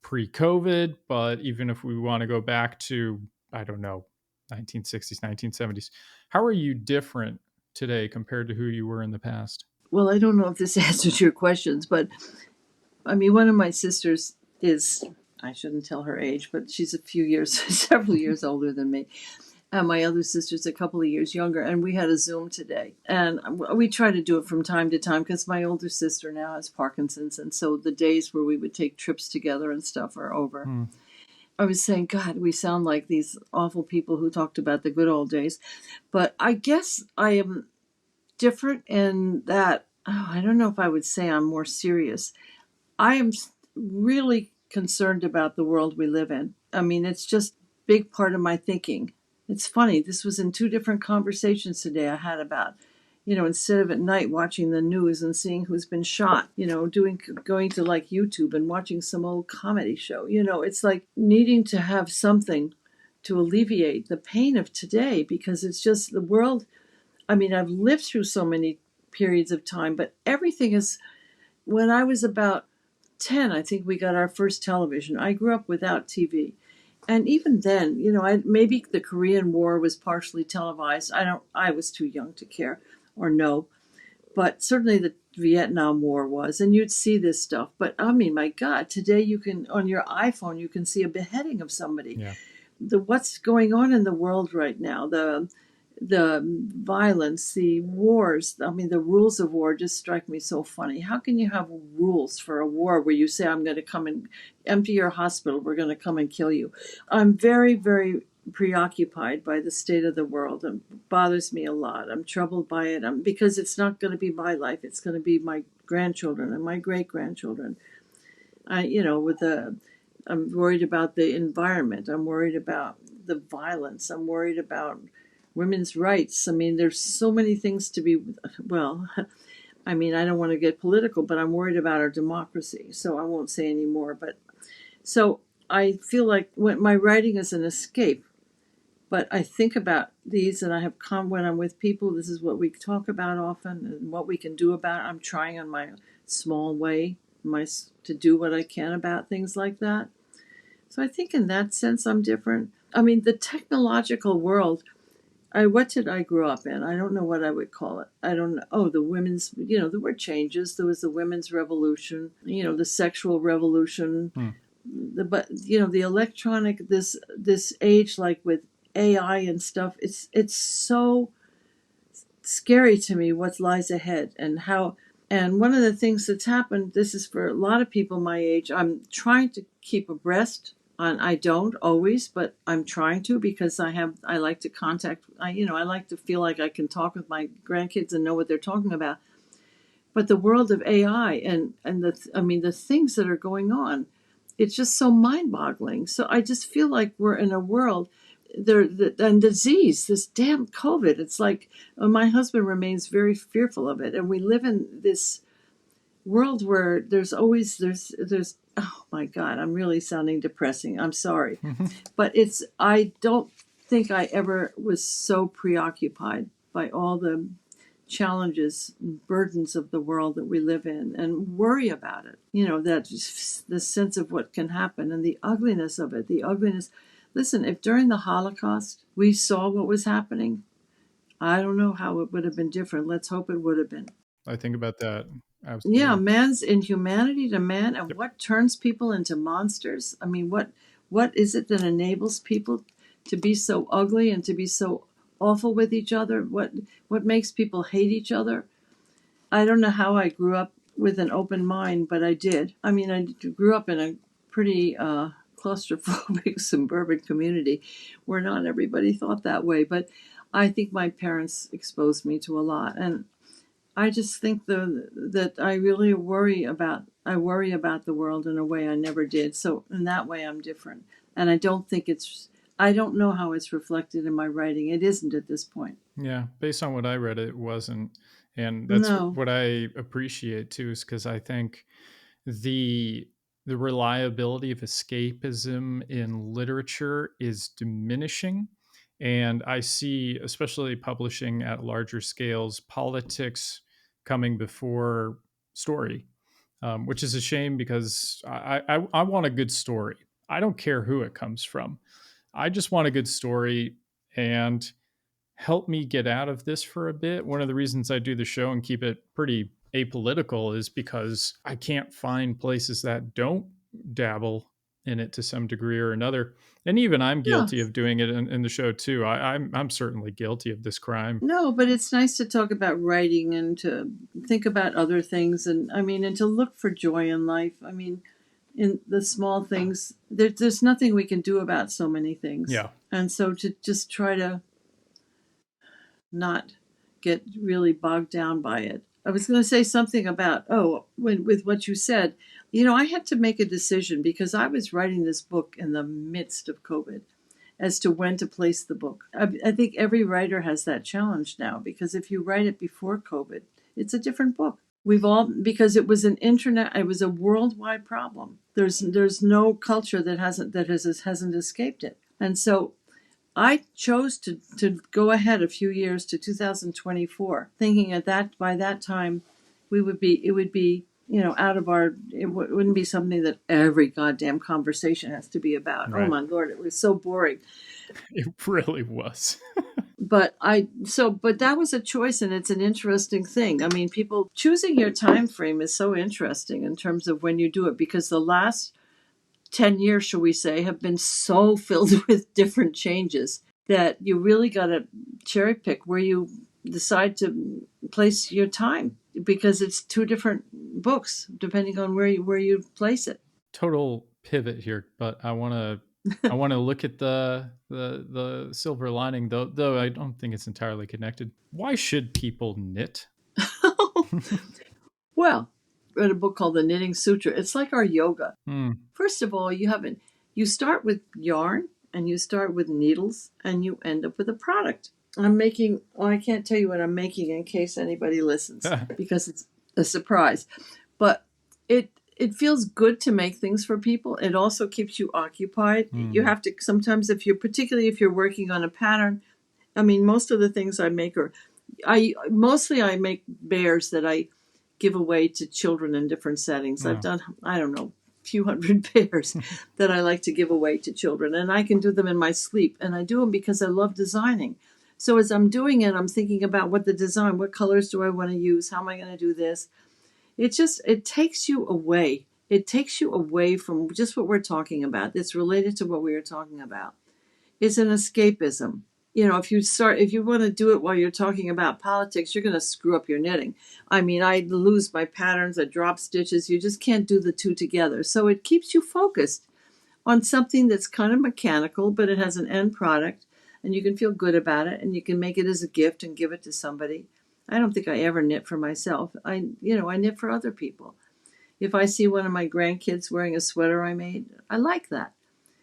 pre COVID? But even if we want to go back to, I don't know, 1960s, 1970s, how are you different today compared to who you were in the past? Well, I don't know if this answers your questions, but one of my sisters is, I shouldn't tell her age, but she's several years older than me. And my other sister's a couple of years younger, and we had a Zoom today. And we try to do it from time to time because my older sister now has Parkinson's, and so the days where we would take trips together and stuff are over. I was saying, God, we sound like these awful people who talked about the good old days. But I guess I am different in that, I don't know if I would say I'm more serious. I am really concerned about the world we live in. It's just a big part of my thinking. It's funny, this was in two different conversations today I had about, instead of at night watching the news and seeing who's been shot, going to like YouTube and watching some old comedy show. It's like needing to have something to alleviate the pain of today, because it's just the world. I've lived through so many periods of time, but everything is. When I was about 10, I think we got our first television. I grew up without TV. And even then, maybe the Korean War was partially televised. I was too young to care or know. But certainly the Vietnam War was, and you'd see this stuff. But my God, today on your iPhone, you can see a beheading of somebody. Yeah. What's going on in the world right now, the violence, the wars. The rules of war just strike me so funny. How can you have rules for a war where you say, I'm going to come and empty your hospital, we're going to come and kill you? I'm very, very preoccupied by the state of the world. It bothers me a lot. I'm troubled by it because it's not going to be my life. It's going to be my grandchildren and my great-grandchildren. I'm worried about the environment. I'm worried about the violence. I'm worried about women's rights. I mean, there's so many things to be, well, I mean, I don't want to get political, but I'm worried about our democracy, so I won't say any more. But so I feel like when my writing is an escape, but I think about these, and I have come when I'm with people. This is what we talk about often, and what we can do about it. I'm trying in my small way, to do what I can about things like that. So I think in that sense, I'm different. I mean, the technological world. What did I grow up in? I don't know what I would call it. I don't know. Oh, the women's. There were changes. There was the women's revolution. The sexual revolution. But the electronic. This age, like with AI and stuff, it's so scary to me what lies ahead and how. And one of the things that's happened, this is for a lot of people my age, I'm trying to keep abreast. And I don't always, but I'm trying to, because I like to contact, I like to feel like I can talk with my grandkids and know what they're talking about. But the world of AI and the things that are going on, it's just so mind-boggling. So I just feel like we're in a world and disease, this damn COVID. It's like my husband remains very fearful of it, and we live in this world where there's oh my God, I'm really sounding depressing. I'm sorry. But I don't think I ever was so preoccupied by all the challenges and burdens of the world that we live in and worry about it. That the sense of what can happen and the ugliness of it, the ugliness. Listen, if during the Holocaust we saw what was happening, I don't know how it would have been different. Let's hope it would have been. I think about that. Absolutely. Yeah, man's inhumanity to man, and what turns people into monsters. I mean, what is it that enables people to be so ugly and to be so awful with each other? What makes people hate each other? I don't know how I grew up with an open mind, but I did. I mean, I grew up in a pretty claustrophobic suburban community where not everybody thought that way, but I think my parents exposed me to a lot. And I just think that I really worry about the world in a way I never did. So in that way, I'm different, and I don't know how it's reflected in my writing. It isn't at this point. Yeah, based on what I read, it wasn't, and that's No. what I appreciate too, is because I think the reliability of escapism in literature is diminishing. And I see, especially publishing at larger scales, politics coming before story, which is a shame because I want a good story. I don't care who it comes from. I just want a good story, and help me get out of this for a bit. One of the reasons I do the show and keep it pretty apolitical is because I can't find places that don't dabble in it to some degree or another. And even I'm Yeah. guilty of doing it in the show too. I'm certainly guilty of this crime. No, but it's nice to talk about writing and to think about other things, and to look for joy in life. I mean, in the small things, there's nothing we can do about so many things. Yeah. And so to just try to not get really bogged down by it. I was going to say something about, with what you said. I had to make a decision because I was writing this book in the midst of COVID as to when to place the book. I think every writer has that challenge now, because if you write it before COVID, it's a different book. Because it was it was a worldwide problem. There's no culture that hasn't escaped it. And so I chose to go ahead a few years to 2024, thinking by that time it would be out of it wouldn't be something that every goddamn conversation has to be about. Right. Oh my Lord, it was so boring. It really was. But that was a choice, and it's an interesting thing. I mean, people choosing your time frame is so interesting in terms of when you do it, because the last 10 years, shall we say, have been so filled with different changes that you really got to cherry pick where you decide to place your time, because it's two different books depending on where you place it. Total pivot here, but I want to look at the silver lining, though I don't think it's entirely connected. Why should people knit? Well, I read a book called The Knitting Sutra. It's like our yoga. First of all, you start with yarn, and you start with needles, and you end up with a product. I'm making, well, I can't tell you what I'm making in case anybody listens because it's a surprise. But it feels good to make things for people. It also keeps you occupied. You have to sometimes, particularly if you're working on a pattern. I mean, most of the things I make I make bears that I give away to children in different settings. I've done, I don't know, a few hundred bears that I like to give away to children, and I can do them in my sleep. And I do them because I love designing. So as I'm doing it, I'm thinking about what colors do I want to use? How am I going to do this? It takes you away. It takes you away from just what we're talking about. It's related to what we were talking about. It's an escapism. If you want to do it while you're talking about politics, you're going to screw up your knitting. I mean, I lose my patterns, I drop stitches. You just can't do the two together. So it keeps you focused on something that's kind of mechanical, but it has an end product, and you can feel good about it, and you can make it as a gift and give it to somebody. I don't think I ever knit for myself. I knit for other people. If I see one of my grandkids wearing a sweater I made, I like that.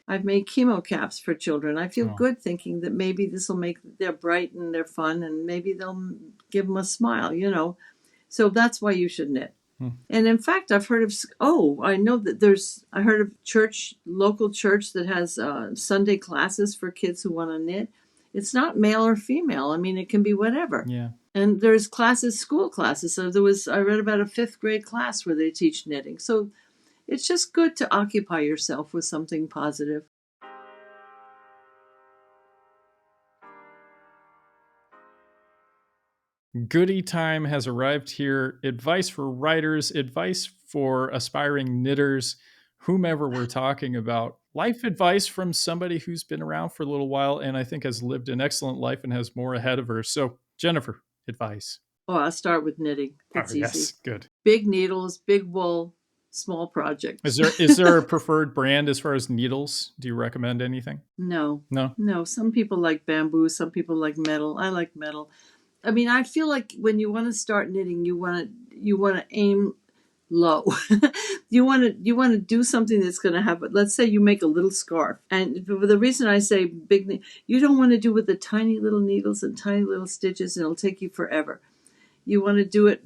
I've made chemo caps for children. I feel good thinking that maybe this will make they're bright and they're fun, and maybe they'll give them a smile, So that's why you should knit. And in fact, I've heard of, I know that I heard of local church that has Sunday classes for kids who want to knit. It's not male or female. I mean, it can be whatever. Yeah. And there's school classes. So I read about a 5th grade class where they teach knitting. So it's just good to occupy yourself with something positive. Goody time has arrived here. Advice for writers, advice for aspiring knitters, whomever we're talking about. Life advice from somebody who's been around for a little while and I think has lived an excellent life and has more ahead of her. So, Jennifer, advice. Oh, I'll start with knitting. It's easy. Yes, good. Big needles, big wool, small projects. Is there a preferred brand as far as needles? Do you recommend anything? No. No? No. Some people like bamboo. Some people like metal. I like metal. I mean, I feel like when you want to start knitting, you want to aim low. you want to do something that's going to have, let's say you make a little scarf. And the reason I say big, you don't want to do with the tiny little needles and tiny little stitches, and it'll take you forever. You want to do it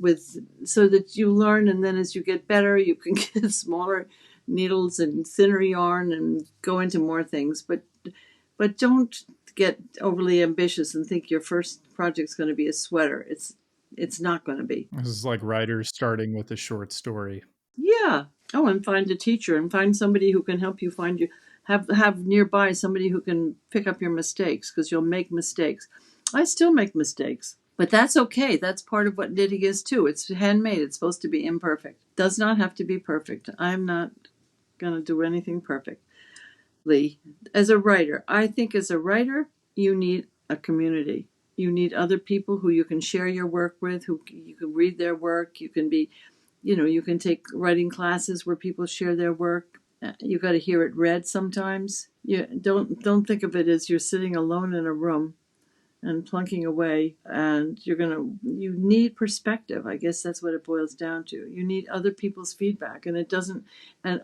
so that you learn, and then as you get better, you can get smaller needles and thinner yarn and go into more things. But don't get overly ambitious and think your first project's going to be a sweater. It's not going to be. This is like writers starting with a short story. Yeah. Oh, and find a teacher and find somebody who can help you have nearby somebody who can pick up your mistakes, because you'll make mistakes. I still make mistakes. But that's okay. That's part of what knitting is too. It's handmade. It's supposed to be imperfect. Does not have to be perfect. I'm not going to do anything perfectly. As a writer, I think as a writer, you need a community. You need other people who you can share your work with, who you can read their work. You can you can take writing classes where people share their work. You got to hear it read sometimes. You don't think of it as you're sitting alone in a room and plunking away, and you need perspective. I guess that's what it boils down to. You need other people's feedback, and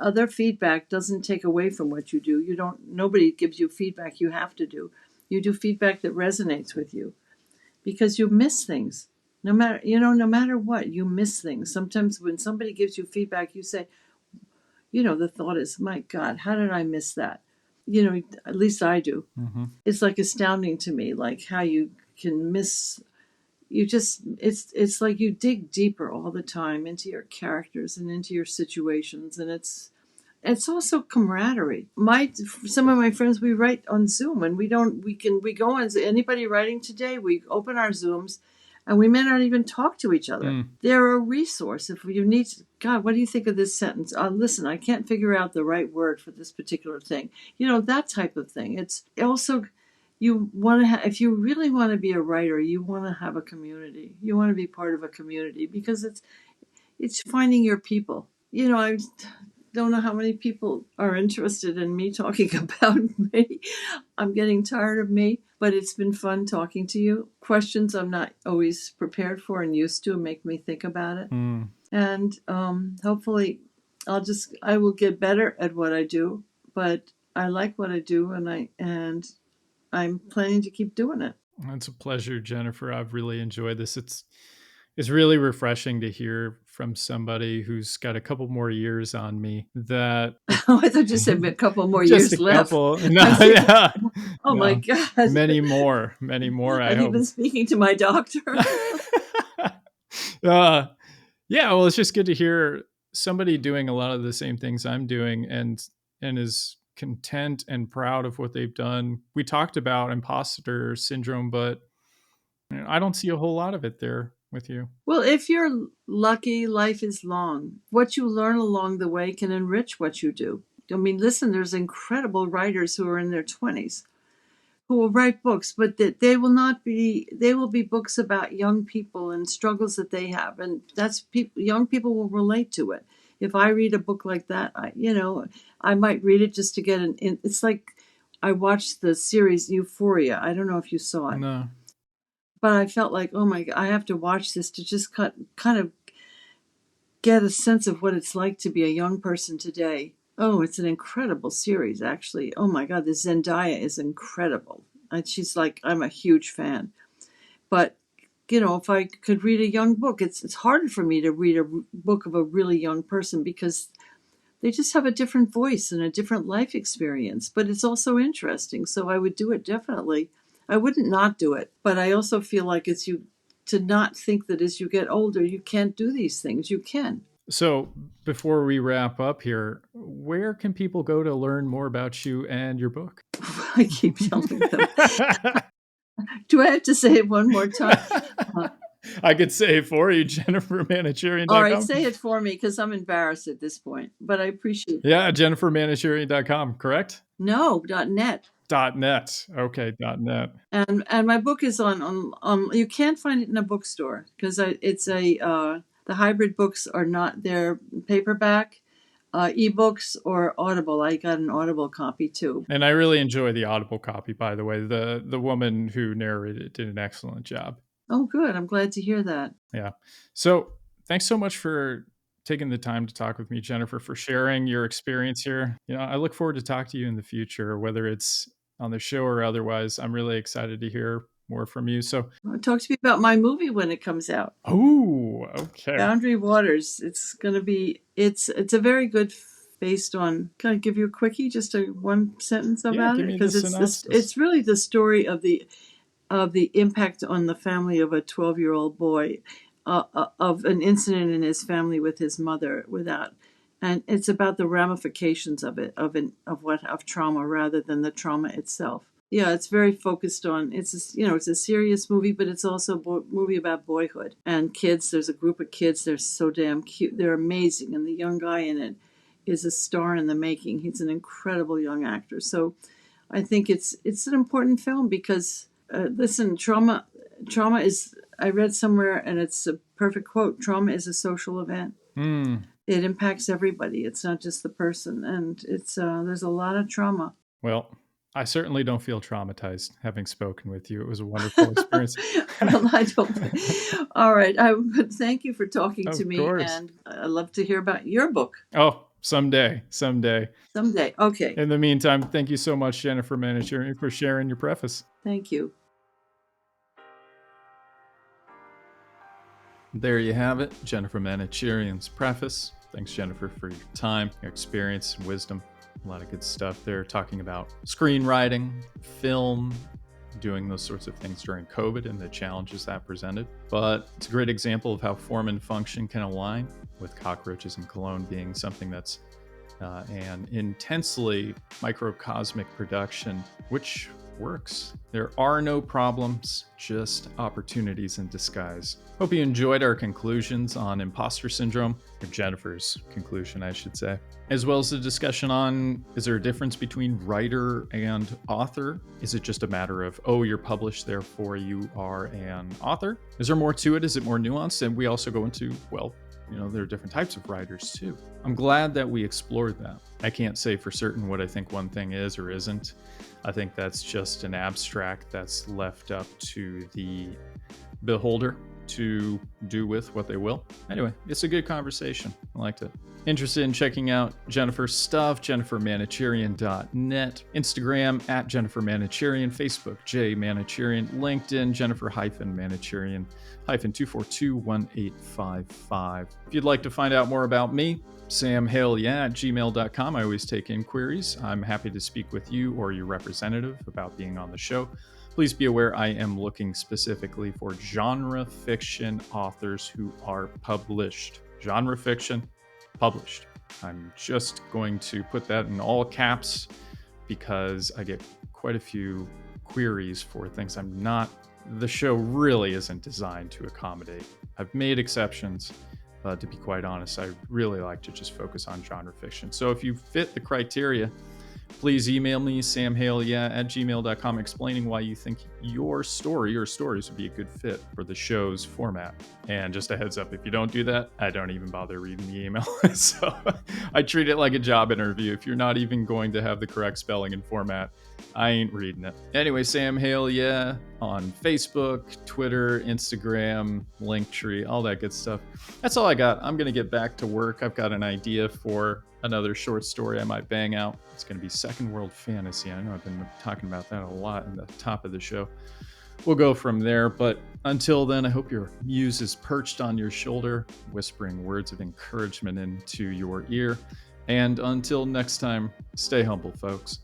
other feedback doesn't take away from what you do. Nobody gives you feedback you have to do. You do feedback that resonates with you, because you miss things. No matter what, you miss things. Sometimes when somebody gives you feedback, you say, the thought is, my God, how did I miss that? At least I do. Mm-hmm. It's like astounding to me, like how you can miss. It's like you dig deeper all the time into your characters and into your situations, and it's also camaraderie. Some of my friends, we write on Zoom, and we go on. Anybody writing today, we open our Zooms, and we may not even talk to each other. They're a resource. If you need, God, what do you think of this sentence? Listen, I can't figure out the right word for this particular thing. That type of thing. It's also, you want to if you really want to be a writer, you want to have a community. You want to be part of a community, because it's finding your people. I don't know how many people are interested in me talking about me. I'm getting tired of me, but it's been fun talking to you. Questions I'm not always prepared for and used to make me think about it. And hopefully I will get better at what I do, but I like what I do, and I'm planning to keep doing it. It's a pleasure, Jennifer. I've really enjoyed this. It's really refreshing to hear from somebody who's got a couple more years on me that Oh, I thought you said a couple more just years a left. couple. I No, was thinking, yeah. oh my No. God. Many more, I Have you hope. been speaking to my doctor? uh, yeah, well, it's just good to hear somebody doing a lot of the same things I'm doing and is content and proud of what they've done. We talked about imposter syndrome, but I don't see a whole lot of it there with you. Well, if you're lucky, life is long. What you learn along the way can enrich what you do. I mean, listen, there's incredible writers who are in their 20s who will write books, but that they will be books about young people and struggles that they have. And that's people, young people will relate to it. If I read a book like that, I might read it just to get it's like I watched the series Euphoria. I don't know if you saw it, No. but I felt like, oh my God, I have to watch this to just kind of get a sense of what it's like to be a young person today. Oh, it's an incredible series, actually. Oh my God, this Zendaya is incredible. And she's like, I'm a huge fan. But, if I could read a young book, it's harder for me to read a book of a really young person because they just have a different voice and a different life experience. But it's also interesting. So I would do it definitely. I wouldn't not do it. But I also feel like it's you to not think that as you get older, you can't do these things. You can. So before we wrap up here, where can people go to learn more about you and your book? I keep telling them. Do I have to say it one more time? I could say it for you, JenniferManocherian.com. All right, say it for me because I'm embarrassed at this point, but I appreciate it. Yeah, JenniferManocherian.com, correct? No, .net. .net. Okay, .net. And my book is on you can't find it in a bookstore because it's the hybrid books are not, they're paperback, ebooks or Audible. I got an Audible copy too. And I really enjoy the Audible copy, by the way. The woman who narrated it did an excellent job. Oh, good. I'm glad to hear that. Yeah. So thanks so much for taking the time to talk with me, Jennifer, for sharing your experience here. I look forward to talk to you in the future, whether it's on the show or otherwise. I'm really excited to hear more from you. So Talk to me about my movie when it comes out. Oh, okay. Boundary Waters. It's going to be, it's a very good based on, can I give you a quickie, just one sentence about it? Because it's really the story of the impact on the family of a 12-year-old boy, of an incident in his family with his mother and it's about the ramifications of it, of trauma rather than the trauma itself. Yeah, it's very focused on, it's a serious movie, but it's also a movie about boyhood and kids. There's a group of kids. They're so damn cute. They're amazing. And the young guy in it is a star in the making. He's an incredible young actor. So I think it's an important film because, listen, trauma is, I read somewhere, and it's a perfect quote, trauma is a social event. It impacts everybody. It's not just the person. And it's there's a lot of trauma. Well, I certainly don't feel traumatized having spoken with you. It was a wonderful experience. Well, I don't. All right. Thank you for talking to me. Course. And I'd love to hear about your book. Oh, someday. Okay. In the meantime, thank you so much, Jennifer Manocherian, for sharing your preface. Thank you. There you have it, Jennifer Manocherian's preface. Thanks, Jennifer, for your time, your experience, and wisdom. A lot of good stuff there, talking about screenwriting, film, doing those sorts of things during COVID and the challenges that presented. But it's a great example of how form and function can align, with Cockroaches and Cologne being something that's an intensely microcosmic production, which works. There are no problems, just opportunities in disguise. Hope you enjoyed our conclusions on imposter syndrome, or Jennifer's conclusion, I should say, as well as the discussion on, is there a difference between writer and author? Is it just a matter of, oh, you're published, therefore you are an author? Is there more to it? Is it more nuanced? And we also go into, well, there are different types of writers too. I'm glad that we explored that. I can't say for certain what I think one thing is or isn't. I think that's just an abstract that's left up to the beholder. to do with what they will. Anyway, it's a good conversation. I liked it. Interested in checking out Jennifer's stuff, jennifermanocherian.net, Instagram at Jennifer Manocherian, Facebook J Manocherian, LinkedIn Jennifer-Manocherian 242-1855. If you'd like to find out more about me, Sam Hale, at gmail.com. I always take inquiries. I'm happy to speak with you or your representative about being on the show. Please be aware I am looking specifically for genre fiction authors who are published. Genre fiction, published. I'm just going to put that in all caps because I get quite a few queries for things I'm not. The show really isn't designed to accommodate. I've made exceptions, but to be quite honest, I really like to just focus on genre fiction. So if you fit the criteria, please email me, samhale at gmail.com, explaining why you think your story or stories would be a good fit for the show's format. And just a heads up, if you don't do that, I don't even bother reading the email. So I treat it like a job interview. If you're not even going to have the correct spelling and format, I ain't reading it. Anyway, Sam Hale, on Facebook, Twitter, Instagram, Linktree, all that good stuff. That's all I got. I'm going to get back to work. I've got an idea for another short story I might bang out. It's going to be Second World Fantasy. I know I've been talking about that a lot in the top of the show. We'll go from there, but until then, I hope your muse is perched on your shoulder, whispering words of encouragement into your ear. And until next time, stay humble, folks.